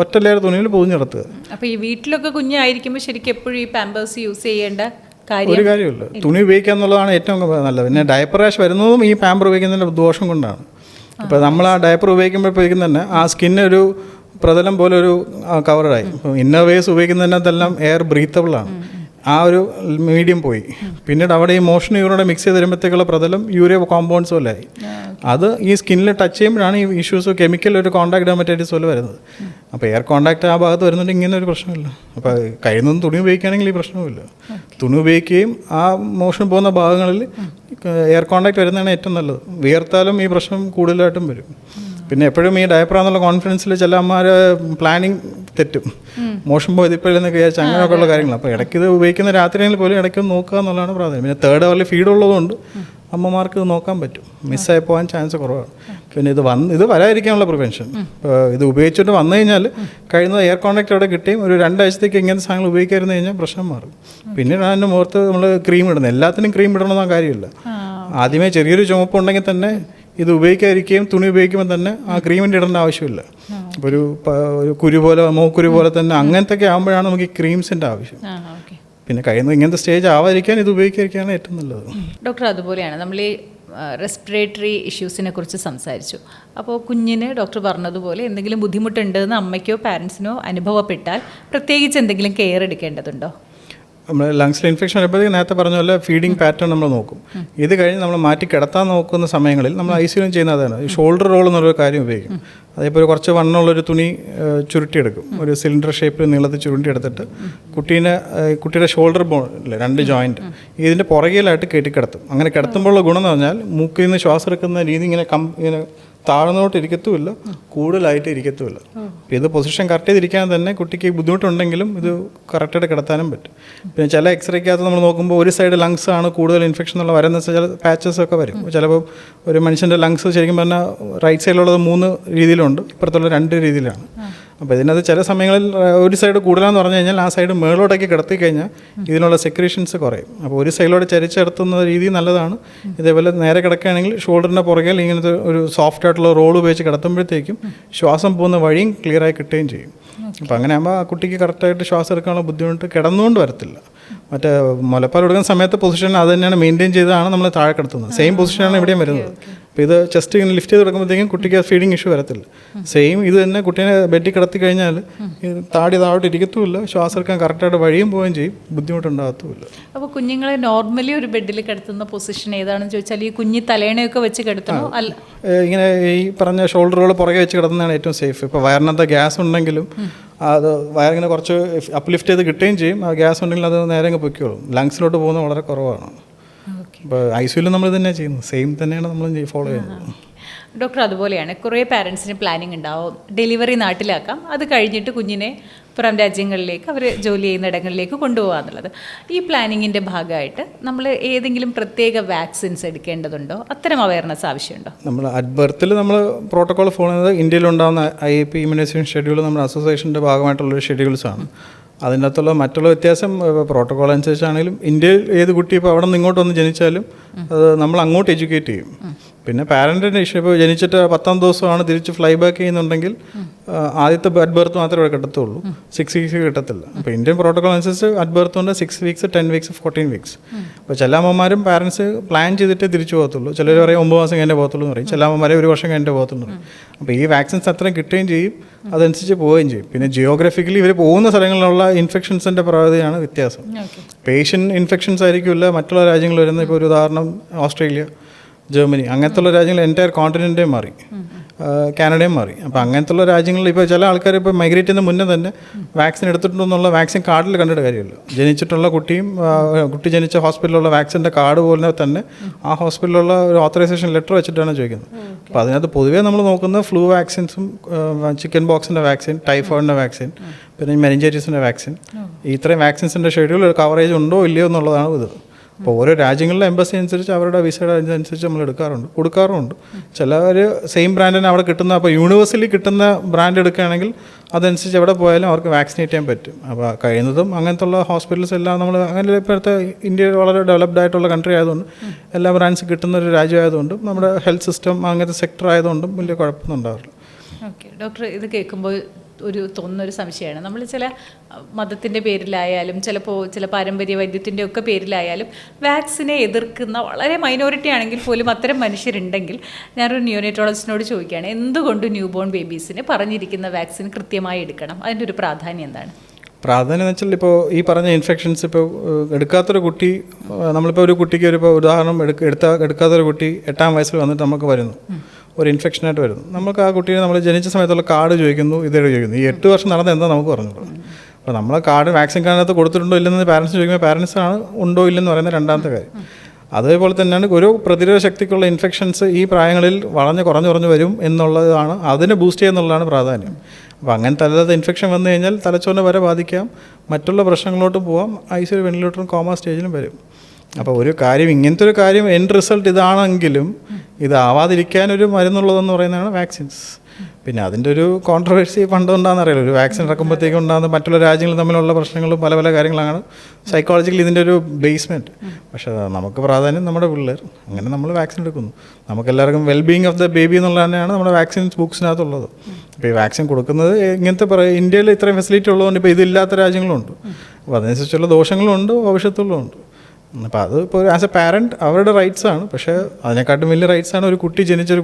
ഒറ്റ ലെയർ തുണിയിൽ പൊതിഞ്ഞെടുത്തത്. അപ്പോൾ ഈ വീട്ടിലൊക്കെ കുഞ്ഞായിരിക്കുമ്പോൾ ശരിക്കും എപ്പോഴും ഈ പാമ്പേഴ്സ് യൂസ് ചെയ്യേണ്ട ഒരു കാര്യമില്ല. തുണി ഉപയോഗിക്കുക എന്നുള്ളതാണ് ഏറ്റവും നല്ലത്. പിന്നെ ഡയപ്പർ റാഷ് വരുന്നതും ഈ പാമ്പർ ഉപയോഗിക്കുന്നതിൻ്റെ ദോഷം കൊണ്ടാണ്. ഇപ്പോൾ നമ്മൾ ആ ഡയപ്പർ ഉപയോഗിക്കുമ്പോഴേക്കും തന്നെ ആ സ്കിന്നൊരു പ്രതലം പോലെ ഒരു കവറായി. ഇപ്പോൾ ഇന്നർ വേസ് ഉപയോഗിക്കുന്നതിനകത്തെല്ലാം എയർ ബ്രീത്തബിളാണ്. ആ ഒരു മീഡിയം പോയി. പിന്നീട് അവിടെ ഈ മോഷൻ യൂറിനോടെ മിക്സ് ചെയ്ത് വരുമ്പോഴത്തേക്കുള്ള പ്രതലം യൂറിയ കോമ്പൗണ്ട്സ് പോലെ ആയി. അത് ഈ സ്കിന്നിൽ ടച്ച് ചെയ്യുമ്പോഴാണ് ഈ ഇഷ്യൂസ് കെമിക്കൽ ഒരു കോൺടാക്ട് ഡെർമറ്റൈറ്റിസ് പോലെ വരുന്നത്. അപ്പോൾ എയർ കോൺടാക്ട് ആ ഭാഗത്ത് വരുന്നുണ്ട് ഇങ്ങനെ ഒരു പ്രശ്നമില്ല. അപ്പോൾ കയ്യിൽ നിന്ന് തുണി ഉപയോഗിക്കുകയാണെങ്കിൽ ഈ പ്രശ്നവുമില്ല. തുണി ഉപയോഗിക്കുകയും ആ മോഷൻ പോകുന്ന ഭാഗങ്ങളിൽ എയർ കോൺടാക്ട് വരുന്നതാണ് ഏറ്റവും നല്ലത്. വിയർത്താലും ഈ പ്രശ്നം കൂടുതലായിട്ടും വരും. പിന്നെ എപ്പോഴും ഈ ഡയപ്രാന്നുള്ള കോൺഫിഡൻസിൽ ചില അമ്മമാർ പ്ലാനിങ് തെറ്റും. മോഷൻ പോയത് ഇപ്പോഴെന്നൊക്കെ വിചാരിച്ച് അങ്ങനെയൊക്കെ ഉള്ള കാര്യങ്ങൾ. അപ്പോൾ ഇടയ്ക്ക് ഇത് ഉപയോഗിക്കുന്ന രാത്രിയിൽ പോലും ഇടയ്ക്ക് നോക്കുക എന്നുള്ളതാണ് പ്രാധാന്യം. പിന്നെ തേർഡ് അവറിൽ ഫീഡ് ഉള്ളതുകൊണ്ട് അമ്മമാർക്ക് ഇത് നോക്കാൻ പറ്റും. മിസ്സായി പോകാൻ ചാൻസ് കുറവാണ്. പിന്നെ ഇത് വരാതിരിക്കാനുള്ള പ്രിവെൻഷൻ. ഇത് ഉപയോഗിച്ചിട്ട് വന്നു കഴിഞ്ഞാൽ കഴിയുന്നത് എയർ കോൺടാക്ട് അവിടെ കിട്ടുകയും ഒരു 2 ആഴ്ചത്തേക്ക് ഇങ്ങനത്തെ സാധനങ്ങൾ ഉപയോഗിക്കാതിരുന്നു കഴിഞ്ഞാൽ പ്രശ്നം മാറും. പിന്നീട് അതിൻ്റെ മുഖത്ത് നമ്മൾ ക്രീം ഇടുന്നത്. എല്ലാത്തിനും ക്രീം ഇടണമെന്ന കാര്യമില്ല. ആദ്യമേ ചെറിയൊരു ചുമപ്പുണ്ടെങ്കിൽ തന്നെ ഇത് ഉപയോഗിക്കാതിരിക്കുകയും തുണി ഉപയോഗിക്കുമ്പോൾ തന്നെ ആ ക്രീമിൻ്റെ ഇടേണ്ട ആവശ്യമില്ല. ഇപ്പോൾ ഒരു കുരു പോലെ മോക്കുരു പോലെ തന്നെ അങ്ങനത്തെ ഒക്കെ ആകുമ്പോഴാണ് നമുക്ക് ഈ ക്രീംസിൻ്റെ ആവശ്യം. പിന്നെ കഴിയുന്നത് ഇങ്ങനത്തെ സ്റ്റേജ് ആവാതിരിക്കാൻ ഇത് ഉപയോഗിക്കാതിരിക്കുകയാണ് ഏറ്റവും നല്ലത്. ഡോക്ടർ, അതുപോലെയാണ് നമ്മൾ ഈ റെസ്പിറേറ്ററി ഇഷ്യൂസിനെ കുറിച്ച് സംസാരിച്ചു. അപ്പോൾ കുഞ്ഞിന് ഡോക്ടർ പറഞ്ഞതുപോലെ എന്തെങ്കിലും ബുദ്ധിമുട്ടുണ്ടെന്ന് അമ്മയ്ക്കോ പാരൻസിനോ അനുഭവപ്പെട്ടാൽ പ്രത്യേകിച്ച് എന്തെങ്കിലും കെയർ എടുക്കേണ്ടതുണ്ടോ? നമ്മൾ ലങ്സിൽ ഇൻഫെക്ഷൻ വരുമ്പോഴത്തേക്ക് നേരത്തെ പറഞ്ഞ പോലെ ഫീഡിങ് പാറ്റേൺ നമ്മൾ നോക്കും. ഇത് കഴിഞ്ഞ് നമ്മൾ മാറ്റി കിടത്താൻ നോക്കുന്ന സമയങ്ങളിൽ നമ്മൾ ഐസിയുലും ചെയ്യുന്ന അതാണ് ഈ ഷോൾഡർ റോൾ എന്നൊരു കാര്യം ഉപയോഗിക്കും. അതേപോലെ കുറച്ച് വണ്ണമുള്ളൊരു തുണി ചുരുട്ടിയെടുക്കും. ഒരു സിലിണ്ടർ ഷേപ്പിൽ നീളത്തിൽ ചുരുട്ടിയെടുത്തിട്ട് കുട്ടിയുടെ ഷോൾഡർ ബോണില്ലേ 2 ജോയിൻറ്റ് ഇതിൻ്റെ പുറകിലായിട്ട് കെട്ടിക്കിടത്തും. അങ്ങനെ കിടത്തുമ്പോഴുള്ള ഗുണം എന്ന് പറഞ്ഞാൽ മൂക്കിൽ നിന്ന് ശ്വാസം എടുക്കുന്ന രീതി ഇങ്ങനെ താഴ്ന്നോട്ട് ഇരിക്കത്തുമില്ല, കൂടുതലായിട്ട് ഇരിക്കത്തുമില്ല. അപ്പോൾ ഇത് പൊസിഷൻ കറക്റ്റ് ചെയ്തിരിക്കാൻ തന്നെ കുട്ടിക്ക് ബുദ്ധിമുട്ടുണ്ടെങ്കിലും ഇത് കറക്റ്റായിട്ട് കിടത്താനും പറ്റും. പിന്നെ ചില എക്സ്റേക്കകത്ത് നമ്മൾ നോക്കുമ്പോൾ ഒരു സൈഡ് ലങ്സ് ആണ് കൂടുതൽ ഇൻഫെക്ഷൻ എന്നുള്ള വരുന്ന ചില പാച്ചസ് ഒക്കെ വരും. ചിലപ്പോൾ ഒരു മനുഷ്യൻ്റെ ലങ്സ് ശരിക്കും പറഞ്ഞാൽ റൈറ്റ് സൈഡിലുള്ളത് 3 രീതിയിലുണ്ട്, ഇപ്പുറത്തുള്ള 2 രീതിയിലാണ്. അപ്പോൾ ഇതിനകത്ത് ചില സമയങ്ങളിൽ ഒരു സൈഡ് കൂടുതലാന്ന് പറഞ്ഞു കഴിഞ്ഞാൽ ആ സൈഡ് മേളോട്ടേക്ക് കിടത്തി കഴിഞ്ഞാൽ ഇതിനുള്ള സെക്രീഷൻസ് കുറയും. അപ്പോൾ ഒരു സൈഡിലോട്ട് ചരിച്ചെടുത്തുന്ന രീതി നല്ലതാണ്. ഇതേപോലെ നേരെ കിടക്കുകയാണെങ്കിൽ ഷോൾഡറിൻ്റെ പുറകിൽ ഇങ്ങനത്തെ ഒരു സോഫ്റ്റ് ആയിട്ടുള്ള റോൾ ഉപയോഗിച്ച് കിടത്തുമ്പോഴത്തേക്കും ശ്വാസം പോകുന്ന വഴിയും ക്ലിയറായി കിട്ടുകയും ചെയ്യും. അപ്പോൾ അങ്ങനെ ആകുമ്പോൾ ആ കുട്ടിക്ക് കറക്റ്റായിട്ട് ശ്വാസം എടുക്കാനുള്ള ബുദ്ധിമുട്ട് കിടന്നുകൊണ്ട് വരത്തില്ല. മറ്റേ മുലപ്പാൽ കൊടുക്കുന്ന സമയത്ത് പൊസിഷൻ അത് തന്നെയാണ് മെയിൻറ്റെയിൻ ചെയ്താണ് നമ്മൾ താഴെ കിടത്തുന്നത്. സെയിം പൊസിഷനാണ് ഇവിടെയും വരുന്നത്. അപ്പോൾ ഇത് ചെസ്റ്റ് ഇങ്ങനെ ലിഫ്റ്റ് ചെയ്ത് കൊടുക്കുമ്പോഴത്തേക്കും കുട്ടിക്ക് ഫീഡിങ് ഇഷ്യൂ വരത്തില്ല. സെയിം ഇത് തന്നെ കുട്ടീനെ ബെഡിൽ കിടത്തി കഴിഞ്ഞാൽ താഴോട്ട് ഇരിക്കത്തുമില്ല, ശ്വാസം എടുക്കാൻ കറക്റ്റായിട്ട് വഴിയും പോവുകയും ചെയ്യും, ബുദ്ധിമുട്ടുണ്ടാകത്തുമില്ല. അപ്പോൾ കുഞ്ഞുങ്ങളെ നോർമലി ഒരു ബെഡിൽ കിടത്തുന്ന പൊസിഷൻ ഏതാണെന്ന് ചോദിച്ചാൽ ഈ കുഞ്ഞി തലേണയൊക്കെ വെച്ച് കിടത്തണോ? അല്ല, ഇങ്ങനെ ഈ പറഞ്ഞ ഷോൾഡറുകൾ പുറകെ വെച്ച് കിടത്തുന്നതാണ് ഏറ്റവും സേഫ്. ഇപ്പോൾ വയറിനകത്ത് ഗ്യാസ് ഉണ്ടെങ്കിലും അത് വയറിങ്ങനെ കുറച്ച് അപ്ലിഫ്റ്റ് ചെയ്ത് കിട്ടുകയും ചെയ്യും. ആ ഗ്യാസ് ഉണ്ടെങ്കിൽ അത് നേരെ അങ്ങ് പൊയ്ക്കോളും. ലങ്സിലോട്ട് പോകുന്നത് വളരെ കുറവാണ്. ഇപ്പോൾ ഐസിയുവിൽ നമ്മൾ തന്നെ ചെയ്യുന്നത് സെയിം തന്നെയാണ് നമ്മൾ ഫോളോ ചെയ്യുന്നത്. ഡോക്ടർ, അതുപോലെയാണ് കുറേ പാരൻസിന് പ്ലാനിങ് ഉണ്ടാവും ഡെലിവറി നാട്ടിലാക്കാം, അത് കഴിഞ്ഞിട്ട് കുഞ്ഞിനെ പുറം രാജ്യങ്ങളിലേക്ക് അവർ ജോലി ചെയ്യുന്ന ഇടങ്ങളിലേക്ക് കൊണ്ടുപോകുക എന്നുള്ളത്. ഈ പ്ലാനിങ്ങിൻ്റെ ഭാഗമായിട്ട് നമ്മൾ ഏതെങ്കിലും പ്രത്യേക വാക്സിൻസ് എടുക്കേണ്ടതുണ്ടോ? അത്തരം അവയർനെസ് ആവശ്യമുണ്ടോ? നമ്മൾ അറ്റ് ബർത്തിൽ നമ്മൾ പ്രോട്ടോകോൾ ഫോളോ ചെയ്യുന്നത് ഇന്ത്യയിലുണ്ടാകുന്ന IAP ഇമ്മ്യൂണൈസേഷൻ ഷെഡ്യൂൾ നമ്മുടെ അസോസിയേഷൻ്റെ ഭാഗമായിട്ടുള്ളൊരു ഷെഡ്യൂൾസാണ്. അതിൻ്റെ അകത്തുള്ള മറ്റുള്ള വ്യത്യാസം പ്രോട്ടോകോൾ അനുസരിച്ചാണെങ്കിലും ഇന്ത്യയിൽ ഏത് കുട്ടി ഇപ്പോൾ അവിടെ നിന്ന് ഇങ്ങോട്ട് വന്ന് ജനിച്ചാലും അത് നമ്മൾ അങ്ങോട്ട് എഡ്യൂക്കേറ്റ് ചെയ്യും. പിന്നെ പാരൻറ്റിൻ്റെ ഇഷ്യൂ ഇപ്പോൾ ജനിച്ചിട്ട് 10ാം ദിവസമാണ് തിരിച്ച് ഫ്ലൈ ബാക്ക് ചെയ്യുന്നുണ്ടെങ്കിൽ ആദ്യത്തെ അറ്റ് ബർത്ത് മാത്രമേ ഇവിടെ കിട്ടത്തുള്ളൂ, 6 വീക്സ് കിട്ടത്തില്ല. അപ്പോൾ ഇന്ത്യൻ പ്രോട്ടോകോൾ അനുസരിച്ച് അറ്റ് ബർത്ത് കൊണ്ട് 6 വീക്സ്, 10 വീക്സ്, 14 വീക്സ്. അപ്പോൾ ചില അമ്മമാരും പാരൻസ് പ്ലാൻ ചെയ്തിട്ടേ തിരിച്ചു പോകത്തുള്ളൂ. ചിലർ പറയും 9 മാസം കഴിഞ്ഞേ പോകത്തുള്ളൂ എന്ന് പറയും, ചില അമ്മമാരെ 1 വർഷം കഴിഞ്ഞേ പോകത്തുള്ളൂ എന്ന് പറയും. അപ്പോൾ ഈ വാക്സിൻസ് അത്രയും കിട്ടുകയും ചെയ്യും, അതനുസരിച്ച് പോവുകയും ചെയ്യും. പിന്നെ ജിയോഗ്രഫിക്കലി ഇവർ പോകുന്ന സ്ഥലങ്ങളിലുള്ള ഇൻഫെക്ഷൻസിൻ്റെ പ്രവൃത്തിയാണ് വ്യത്യാസം. പേഷ്യൻ ഇൻഫെക്ഷൻസ് ആയിരിക്കില്ല മറ്റുള്ള രാജ്യങ്ങളിൽ വരുന്ന. ഇപ്പോൾ ഒരു ഉദാഹരണം ഓസ്ട്രേലിയ, ജർമ്മനി അങ്ങനത്തെ ഉള്ള രാജ്യങ്ങൾ എൻറ്റയർ കോണ്ടിനെൻറ്റേ മാറി, കാനഡയും മാറി. അപ്പോൾ അങ്ങനത്തെ ഉള്ള രാജ്യങ്ങളിൽ ഇപ്പോൾ ചില ആൾക്കാർ ഇപ്പോൾ മൈഗ്രേറ്റ് ചെയ്യുന്ന മുന്നേ തന്നെ വാക്സിൻ എടുത്തിട്ടുണ്ടെന്നുള്ള വാക്സിൻ കാർഡിൽ കണ്ടിട്ട് കാര്യമില്ല. ജനിച്ചിട്ടുള്ള കുട്ടിയും കുട്ടി ജനിച്ച ഹോസ്പിറ്റലിലുള്ള വാക്സിൻ്റെ കാർഡ് പോലെ തന്നെ ആ ഹോസ്പിറ്റലിലുള്ള ഒരു ഓത്തറൈസേഷൻ ലെറ്റർ വെച്ചിട്ടാണ് ചോദിക്കുന്നത്. അപ്പോൾ അതിനകത്ത് പൊതുവേ നമ്മൾ നോക്കുന്ന ഫ്ലൂ വാക്സിൻസും, ചിക്കൻ ബോക്സിൻ്റെ വാക്സിൻ, ടൈഫോയിഡിൻ്റെ വാക്സിൻ, പിന്നെ മെനിഞ്ചൈറ്റിസിൻ്റെ വാക്സിൻ, ഇത്രയും വാക്സിൻസിൻ്റെ ഷെഡ്യൂൾ കവറേജ് ഉണ്ടോ ഇല്ലയോ എന്നുള്ളതാണ് ഇത്. അപ്പോൾ ഓരോ രാജ്യങ്ങളിലെ എംബസി അനുസരിച്ച് അവരുടെ വിസയുടെ അനുസരിച്ച് നമ്മൾ കൊടുക്കാറുമുണ്ട്. ചിലവർ സെയിം ബ്രാൻഡിന് അവിടെ കിട്ടുന്ന, അപ്പോൾ യൂണിവേഴ്സലി കിട്ടുന്ന ബ്രാൻഡ് എടുക്കുകയാണെങ്കിൽ അതനുസരിച്ച് എവിടെ പോയാലും അവർക്ക് വാക്സിനേറ്റ് ചെയ്യാൻ പറ്റും. അപ്പോൾ കഴിയുന്നതും അങ്ങനത്തെ ഉള്ള ഹോസ്പിറ്റൽസ് എല്ലാം നമ്മൾ അങ്ങനെ ഇപ്പോഴത്തെ ഇന്ത്യ വളരെ ഡെവലപ്ഡ് ആയിട്ടുള്ള കൺട്രി ആയതുകൊണ്ട് എല്ലാ ബ്രാൻഡ്സ് കിട്ടുന്ന ഒരു രാജ്യമായതുകൊണ്ടും നമ്മുടെ ഹെൽത്ത് സിസ്റ്റം അങ്ങനത്തെ സെക്ടർ ആയതുകൊണ്ടും വലിയ കുഴപ്പമൊന്നും ഉണ്ടാവില്ല. ഓക്കെ ഡോക്ടർ, ഇത് കേൾക്കുമ്പോൾ തോന്നുന്നൊരു സംശയമാണ്. നമ്മൾ ചില മതത്തിൻ്റെ പേരിലായാലും ചിലപ്പോൾ ചില പാരമ്പര്യ വൈദ്യത്തിൻ്റെ ഒക്കെ പേരിലായാലും വാക്സിനെ എതിർക്കുന്ന വളരെ മൈനോറിറ്റി ആണെങ്കിൽ പോലും അത്തരം മനുഷ്യരുണ്ടെങ്കിൽ ഞാനൊരു ന്യൂനറ്റോളജിസ്റ്റിനോട് ചോദിക്കുകയാണ്, എന്തുകൊണ്ട് ന്യൂ ബോൺ ബേബീസിന് പറഞ്ഞിരിക്കുന്ന വാക്സിൻ കൃത്യമായി എടുക്കണം? അതിൻ്റെ ഒരു പ്രാധാന്യം എന്താണ്? പ്രാധാന്യം എന്ന് വെച്ചാൽ ഇപ്പോൾ ഈ പറഞ്ഞ ഇൻഫെക്ഷൻസ് ഇപ്പോൾ എടുക്കാത്തൊരു കുട്ടി, നമ്മളിപ്പോൾ ഒരു കുട്ടിക്ക് ഒരു ഇപ്പോൾ ഉദാഹരണം എടുക്കാത്തൊരു കുട്ടി 8-ാം വയസ്സിൽ വന്നിട്ട് നമുക്ക് വരുന്നു, ഒരു ഇൻഫെക്ഷനായിട്ട് വരുന്നു. നമുക്ക് ആ കുട്ടീനെ നമ്മൾ ജനിച്ച സമയത്തുള്ള കാർഡ് ചോദിക്കുന്നു, ഇതേ ചോദിക്കുന്നു. ഈ 8 വർഷം നടന്നത് എന്താ നമുക്ക് പറഞ്ഞുള്ളൂ. അപ്പോൾ നമ്മൾ കാർഡ് വാക്സിൻ കാർഡിനകത്ത് കൊടുത്തിട്ടുണ്ടോ ഇല്ലെന്ന് പാരൻസ് ചോദിക്കുമ്പോൾ പാരൻസാണ് ഉണ്ടോ ഇല്ലെന്ന് പറയുന്ന രണ്ടാമത്തെ കാര്യം. അതേപോലെ തന്നെയാണ് ഒരു പ്രതിരോധ ശക്തിക്കുള്ള ഇൻഫെക്ഷൻസ് ഈ പ്രായങ്ങളിൽ കുറഞ്ഞു വരും എന്നുള്ളതാണ്, അതിനെ ബൂസ്റ്റ് ചെയ്യുന്നുള്ളതാണ് പ്രാധാന്യം. അപ്പോൾ അങ്ങനത്തെ അല്ലാതെ ഇൻഫെക്ഷൻ വന്നു കഴിഞ്ഞാൽ തലച്ചോറിനെ വരെ ബാധിക്കാം, മറ്റുള്ള പ്രശ്നങ്ങളോട്ട് പോകാം, ICU വെന്റിലേറ്ററും കോമ സ്റ്റേജിലും വരും. അപ്പോൾ ഒരു കാര്യം, ഇങ്ങനത്തെ ഒരു കാര്യം എൻഡ് റിസൾട്ട് ഇതാണെങ്കിലും ഇതാവാതിരിക്കാനൊരു മരുന്നുള്ളതെന്ന് പറയുന്നതാണ് വാക്സിൻസ്. പിന്നെ അതിൻ്റെ ഒരു കോൺട്രവേഴ്സി പണ്ടുണ്ടാകുന്ന അറിയില്ല, ഒരു വാക്സിൻ ഇറക്കുമ്പോഴത്തേക്കും ഉണ്ടാകുന്ന മറ്റുള്ള രാജ്യങ്ങൾ തമ്മിലുള്ള പ്രശ്നങ്ങളും പല കാര്യങ്ങളാണ് സൈക്കോളജിക്കലി ഇതിൻ്റെ ഒരു ബേസ്മെൻറ്റ്. പക്ഷേ നമുക്ക് പ്രാധാന്യം നമ്മുടെ പിള്ളേർ, അങ്ങനെ നമ്മൾ വാക്സിൻ എടുക്കുന്നു. നമുക്കെല്ലാവർക്കും വെൽബീയിങ് ഓഫ് ദ ബേബി എന്നുള്ളത് തന്നെയാണ് നമ്മുടെ വാക്സിൻ ബുക്സിനകത്തുള്ളത്. അപ്പോൾ ഈ വാക്സിൻ കൊടുക്കുന്നത് ഇങ്ങനത്തെ ഇന്ത്യയിൽ ഇത്രയും ഫെസിലിറ്റി ഉള്ളതുകൊണ്ട് ഇപ്പോൾ ഇതില്ലാത്ത രാജ്യങ്ങളുണ്ട്. അപ്പോൾ അതനുസരിച്ചുള്ള ദോഷങ്ങളും ഉണ്ട്, ഭവിഷ്യത്തുകളും ഉണ്ട്. അപ്പോൾ അത് ഇപ്പോൾ ആസ് എ പാരൻറ്റ് അവരുടെ റൈറ്റ്സ് ആണ്. പക്ഷേ അതിനെക്കാട്ടും വലിയ റൈറ്റ്സ് ആണ് ഒരു കുട്ടി, ജനിച്ചൊരു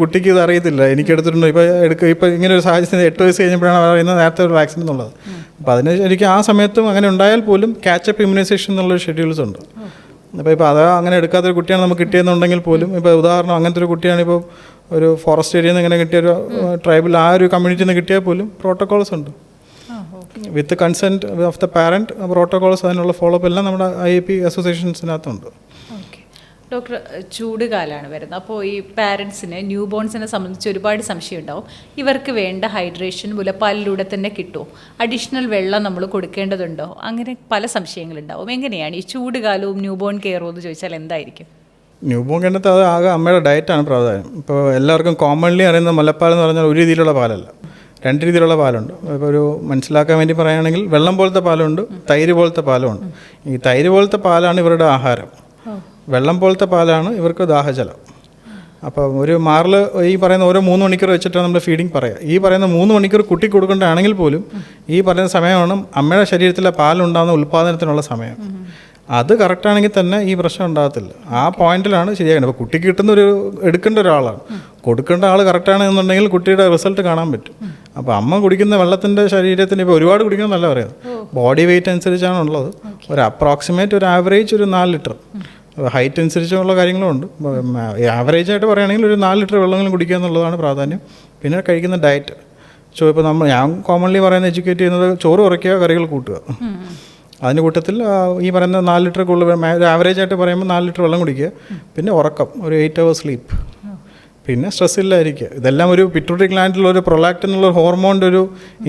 കുട്ടിക്ക് ഇത് അറിയത്തില്ല, എനിക്ക് എടുത്തിട്ടുണ്ടോ. ഇപ്പോൾ ഇങ്ങനെ ഒരു സാഹചര്യത്തിൽ 8 വയസ്സ് കഴിഞ്ഞപ്പോഴാണ് പറയുന്നത് നേരത്തെ ഒരു വാക്സിൻ എന്നുള്ളത്. അപ്പോൾ അതിന് ശരിക്കും ആ സമയത്തും അങ്ങനെ ഉണ്ടായാൽ പോലും ക്യാച്ചപ്പ് ഇമ്മ്യൂണൈസേഷൻ എന്നുള്ളൊരു ഷെഡ്യൂൾസ് ഉണ്ട്. അപ്പോൾ അത് അങ്ങനെ എടുക്കാത്തൊരു കുട്ടിയാണ് നമുക്ക് കിട്ടിയെന്നുണ്ടെങ്കിൽ പോലും, ഇപ്പോൾ ഉദാഹരണം അങ്ങനത്തെ ഒരു കുട്ടിയാണ് ഇപ്പോൾ ഒരു ഫോറസ്റ്റ് ഏരിയയിൽ നിന്ന് ഇങ്ങനെ കിട്ടിയൊരു ട്രൈബൽ ആ ഒരു കമ്മ്യൂണിറ്റിയിൽ നിന്ന് കിട്ടിയാൽ പോലും പ്രോട്ടോകോൾസ് ഉണ്ട്. With consent of the parent protocols, അതിനുള്ള ഫോളോ അപ്പ് എല്ലാം നമ്മുടെ IAP അസോസിയേഷൻസിനകത്തുണ്ട്. ഓക്കെ ഡോക്ടർ, ചൂട് കാലമാണ് വരുന്നത്. അപ്പോൾ ഈ പാരൻസിന്, ന്യൂ ബോൺസിനെ സംബന്ധിച്ച് ഒരുപാട് സംശയം ഉണ്ടാവും. ഇവർക്ക് വേണ്ട ഹൈഡ്രേഷൻ മുലപ്പാലിലൂടെ തന്നെ കിട്ടുമോ? അഡീഷണൽ വെള്ളം നമ്മൾ കൊടുക്കേണ്ടതുണ്ടോ? അങ്ങനെ പല സംശയങ്ങളുണ്ടാവും. എങ്ങനെയാണ് ഈ ചൂട് കാലവും ന്യൂ ബോൺ കെയറും എന്ന് ചോദിച്ചാൽ എന്തായിരിക്കും? ന്യൂ ബോൺ കണ്ടിട്ട് അത് ആകെ അമ്മയുടെ ഡയറ്റാണ് പ്രാധാന്യം. ഇപ്പോൾ എല്ലാവർക്കും കോമൺലി അറിയുന്ന മുലപ്പാൽ എന്ന് പറഞ്ഞാൽ ഒരു രീതിയിലുള്ള പാലല്ല, 2 രീതിയിലുള്ള പാലുണ്ട്. ഇപ്പോൾ ഒരു മനസ്സിലാക്കാൻ വേണ്ടി പറയുകയാണെങ്കിൽ വെള്ളം പോലത്തെ പാലുണ്ട്, തൈര് പോലത്തെ പാലുമുണ്ട്. ഈ തൈര് പോലത്തെ പാലാണ് ഇവരുടെ ആഹാരം, വെള്ളം പോലത്തെ പാലാണ് ഇവർക്ക് ദാഹജലം. അപ്പോൾ ഒരു മാറിൽ ഈ പറയുന്ന ഓരോ 3 മണിക്കൂർ വെച്ചിട്ടാണ് നമ്മൾ ഫീഡിങ് പറയുക. ഈ പറയുന്ന 3 മണിക്കൂർ കുട്ടി കൊടുക്കേണ്ടതാണെങ്കിൽ പോലും ഈ പറയുന്ന സമയമാണ് അമ്മയുടെ ശരീരത്തിലെ പാലുണ്ടാകുന്ന ഉൽപ്പാദനത്തിനുള്ള സമയം. അത് കറക്റ്റാണെങ്കിൽ തന്നെ ഈ പ്രശ്നം ഉണ്ടാകത്തില്ല. ആ പോയിന്റിലാണ് ശരിയാക്കുന്നത്. അപ്പോൾ കുട്ടിക്ക് കിട്ടുന്ന എടുക്കേണ്ട ഒരാളാണ്, കൊടുക്കേണ്ട ആൾ കറക്റ്റാണ് എന്നുണ്ടെങ്കിൽ കുട്ടിയുടെ റിസൾട്ട് കാണാൻ പറ്റും. അപ്പോൾ അമ്മ കുടിക്കുന്ന വെള്ളത്തിൻ്റെ ശരീരത്തിന് ഇപ്പോൾ ഒരുപാട് കുടിക്കണമെന്നല്ല പറയുന്നത്, ബോഡി വെയിറ്റ് അനുസരിച്ചാണ് ഉള്ളത്. ഒരു അപ്രോക്സിമേറ്റ് ഒരു ആവറേജ് ഒരു 4 ലിറ്റർ, ഹൈറ്റ് അനുസരിച്ചുള്ള കാര്യങ്ങളുണ്ട്. ആവറേജായിട്ട് പറയുകയാണെങ്കിൽ ഒരു 4 ലിറ്റർ വെള്ളങ്ങളും കുടിക്കുക എന്നുള്ളതാണ് പ്രാധാന്യം. പിന്നെ കഴിക്കുന്ന ഡയറ്റ്, ഇപ്പോൾ ഞാൻ കോമൺലി പറയുന്ന എഡ്യൂക്കേറ്റ് ചെയ്യുന്നത് ചോറ് കുറയ്ക്കുക, കറികൾ കൂട്ടുക. അതിൻ്റെ കൂട്ടത്തിൽ ഈ പറയുന്ന 4 ലിറ്റർ കൂടുതൽ ആവറേജായിട്ട് പറയുമ്പോൾ 4 ലിറ്റർ വെള്ളം കുടിക്കുക. പിന്നെ ഉറക്കം, ഒരു 8 hours സ്ലീപ്പ്. പിന്നെ സ്ട്രെസ് ഇല്ലായിരിക്കുക. ഇതെല്ലാം ഒരു പിറ്റ്യൂട്ടറി ഗ്ലാൻഡിലുള്ള ഒരു പ്രൊലാക്റ്റിൻ എന്നുള്ള ഹോർമോണിൻ്റെ ഒരു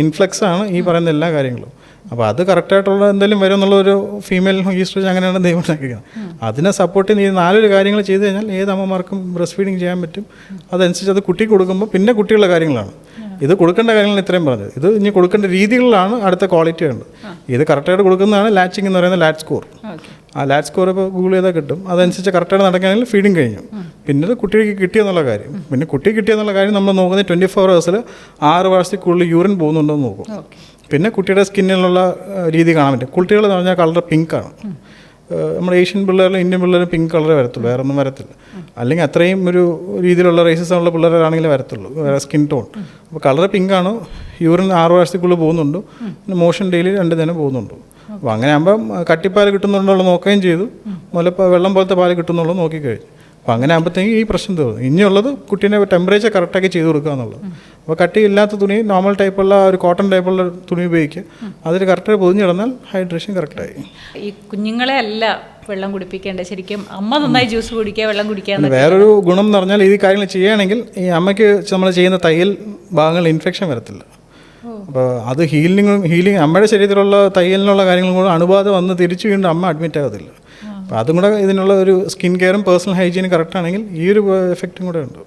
ഇൻഫ്ലക്സ് ആണ് ഈ പറയുന്ന എല്ലാ കാര്യങ്ങളും. അപ്പോൾ അത് കറക്റ്റായിട്ടുള്ള എന്തെങ്കിലും വരും എന്നുള്ളൊരു ഫീമെയിൽ ഈസ്ട്രജൻ അങ്ങനെയാണ് ദൈവം ഉണ്ടാക്കിയിരിക്കുന്നത്. അതിനെ സപ്പോർട്ട് ചെയ്യുന്ന ഈ 4 കാര്യങ്ങൾ ചെയ്ത് കഴിഞ്ഞാൽ ഏത് അമ്മമാർക്കും ബ്രസ്റ്റ് ഫീഡിങ് ചെയ്യാൻ പറ്റും. അതനുസരിച്ച് അത് കുട്ടി കൊടുക്കുമ്പോൾ പിന്നെ കുട്ടികളുടെ കാര്യങ്ങളാണ്. ഇത് കൊടുക്കേണ്ട കാര്യങ്ങൾ ഇത്രയും പറഞ്ഞത്. ഇത് ഇനി കൊടുക്കേണ്ട രീതികളിലാണ് അടുത്ത ക്വാളിറ്റി ഉണ്ട്. ഇത് കറക്റ്റായിട്ട് കൊടുക്കുന്നതാണ് ലാച്ചിങ് എന്ന് പറയുന്ന ലാറ്റ് സ്കോർ. ആ ലാറ്റ് സ്കോർ ഇപ്പോൾ ഗൂഗിൾ ചെയ്താൽ കിട്ടും. അതനുസരിച്ച് കറക്റ്റായിട്ട് നടക്കുകയാണെങ്കിൽ ഫീഡിങ് കഴിഞ്ഞു. പിന്നെ കുട്ടിക്ക് കിട്ടിയെന്നുള്ള കാര്യം, പിന്നെ കുട്ടി കിട്ടിയെന്നുള്ള കാര്യം നമ്മൾ നോക്കുന്നത് 24 hours 6 വർഷത്തിനുള്ളിൽ യൂറിൻ പോകുന്നുണ്ടോ എന്ന് നോക്കും. പിന്നെ കുട്ടിയുടെ സ്കിന്നിലുള്ള രീതി കാണാൻ പറ്റും. കുട്ടികൾ എന്ന് പറഞ്ഞാൽ കളർ പിങ്കാണ്. നമ്മുടെ ഏഷ്യൻ പിള്ളേരിലും ഇന്ത്യൻ പിള്ളേരും പിങ്ക് കളറേ വരത്തുള്ളൂ, വേറെ ഒന്നും വരത്തില്ല. അല്ലെങ്കിൽ അത്രയും ഒരു രീതിയിലുള്ള റേസസുള്ള പിള്ളേരാണെങ്കിലേ വരത്തുള്ളൂ, വേറെ സ്കിൻ ടോൺ. അപ്പോൾ കളർ പിങ്കാണ്, യൂറിൻ 6 വർഷത്തിനുള്ളിൽ പോകുന്നുണ്ട്, പിന്നെ മോഷൻ ഡെയിലി 2 ദിനം പോകുന്നുണ്ട്. അപ്പോൾ അങ്ങനെ ആകുമ്പം കട്ടിപ്പാൽ കിട്ടുന്നുണ്ടോ നോക്കുകയും ചെയ്തു, വെള്ളം പോലത്തെ പാൽ കിട്ടുന്നുള്ളൂ നോക്കിക്കഴിഞ്ഞു. അപ്പോൾ അങ്ങനെ ആകുമ്പോഴത്തേക്കും ഈ പ്രശ്നം തീർന്നു. ഇനിയുള്ളത് കുട്ടീനെ ടെമ്പറേച്ചർ കറക്റ്റാക്കി ചെയ്ത് കൊടുക്കുക എന്നുള്ളത്. അപ്പോൾ കട്ടിയില്ലാത്ത തുണി, നോർമൽ ടൈപ്പുള്ള ഒരു കോട്ടൺ ടൈപ്പുള്ള തുണി ഉപയോഗിക്കുക, അതിൽ കറക്റ്റായി പൊതിഞ്ഞിടന്നാൽ ഹൈഡ്രേഷൻ കറക്റ്റായി. ഈ കുഞ്ഞുങ്ങളെ അല്ല വെള്ളം കുടിപ്പിക്കേണ്ട, ശരിക്കും അമ്മ നന്നായി ജ്യൂസ് കുടിക്കുക, വെള്ളം കുടിക്കുക. വേറൊരു ഗുണം എന്ന് പറഞ്ഞാൽ ഈ കാര്യങ്ങൾ ചെയ്യുകയാണെങ്കിൽ ഈ അമ്മയ്ക്ക് നമ്മൾ ചെയ്യുന്ന തയ്യൽ ഭാഗങ്ങളിൽ ഇൻഫെക്ഷൻ വരത്തില്ല. അപ്പോൾ അത് ഹീലിംഗ് അമ്മയുടെ ശരീരത്തിലുള്ള തയ്യലിനുള്ള കാര്യങ്ങളും കൂടെ അണുബാധ വന്ന് തിരിച്ചു വീണ്ടും അമ്മ അഡ്മിറ്റ് ആകത്തില്ല. അപ്പോൾ അതും കൂടെ ഇതിനുള്ള ഒരു സ്കിൻ കെയറും പേഴ്സണൽ ഹൈജീനും കറക്റ്റാണെങ്കിൽ ഈ ഒരു എഫക്റ്റും കൂടെ ഉണ്ട്.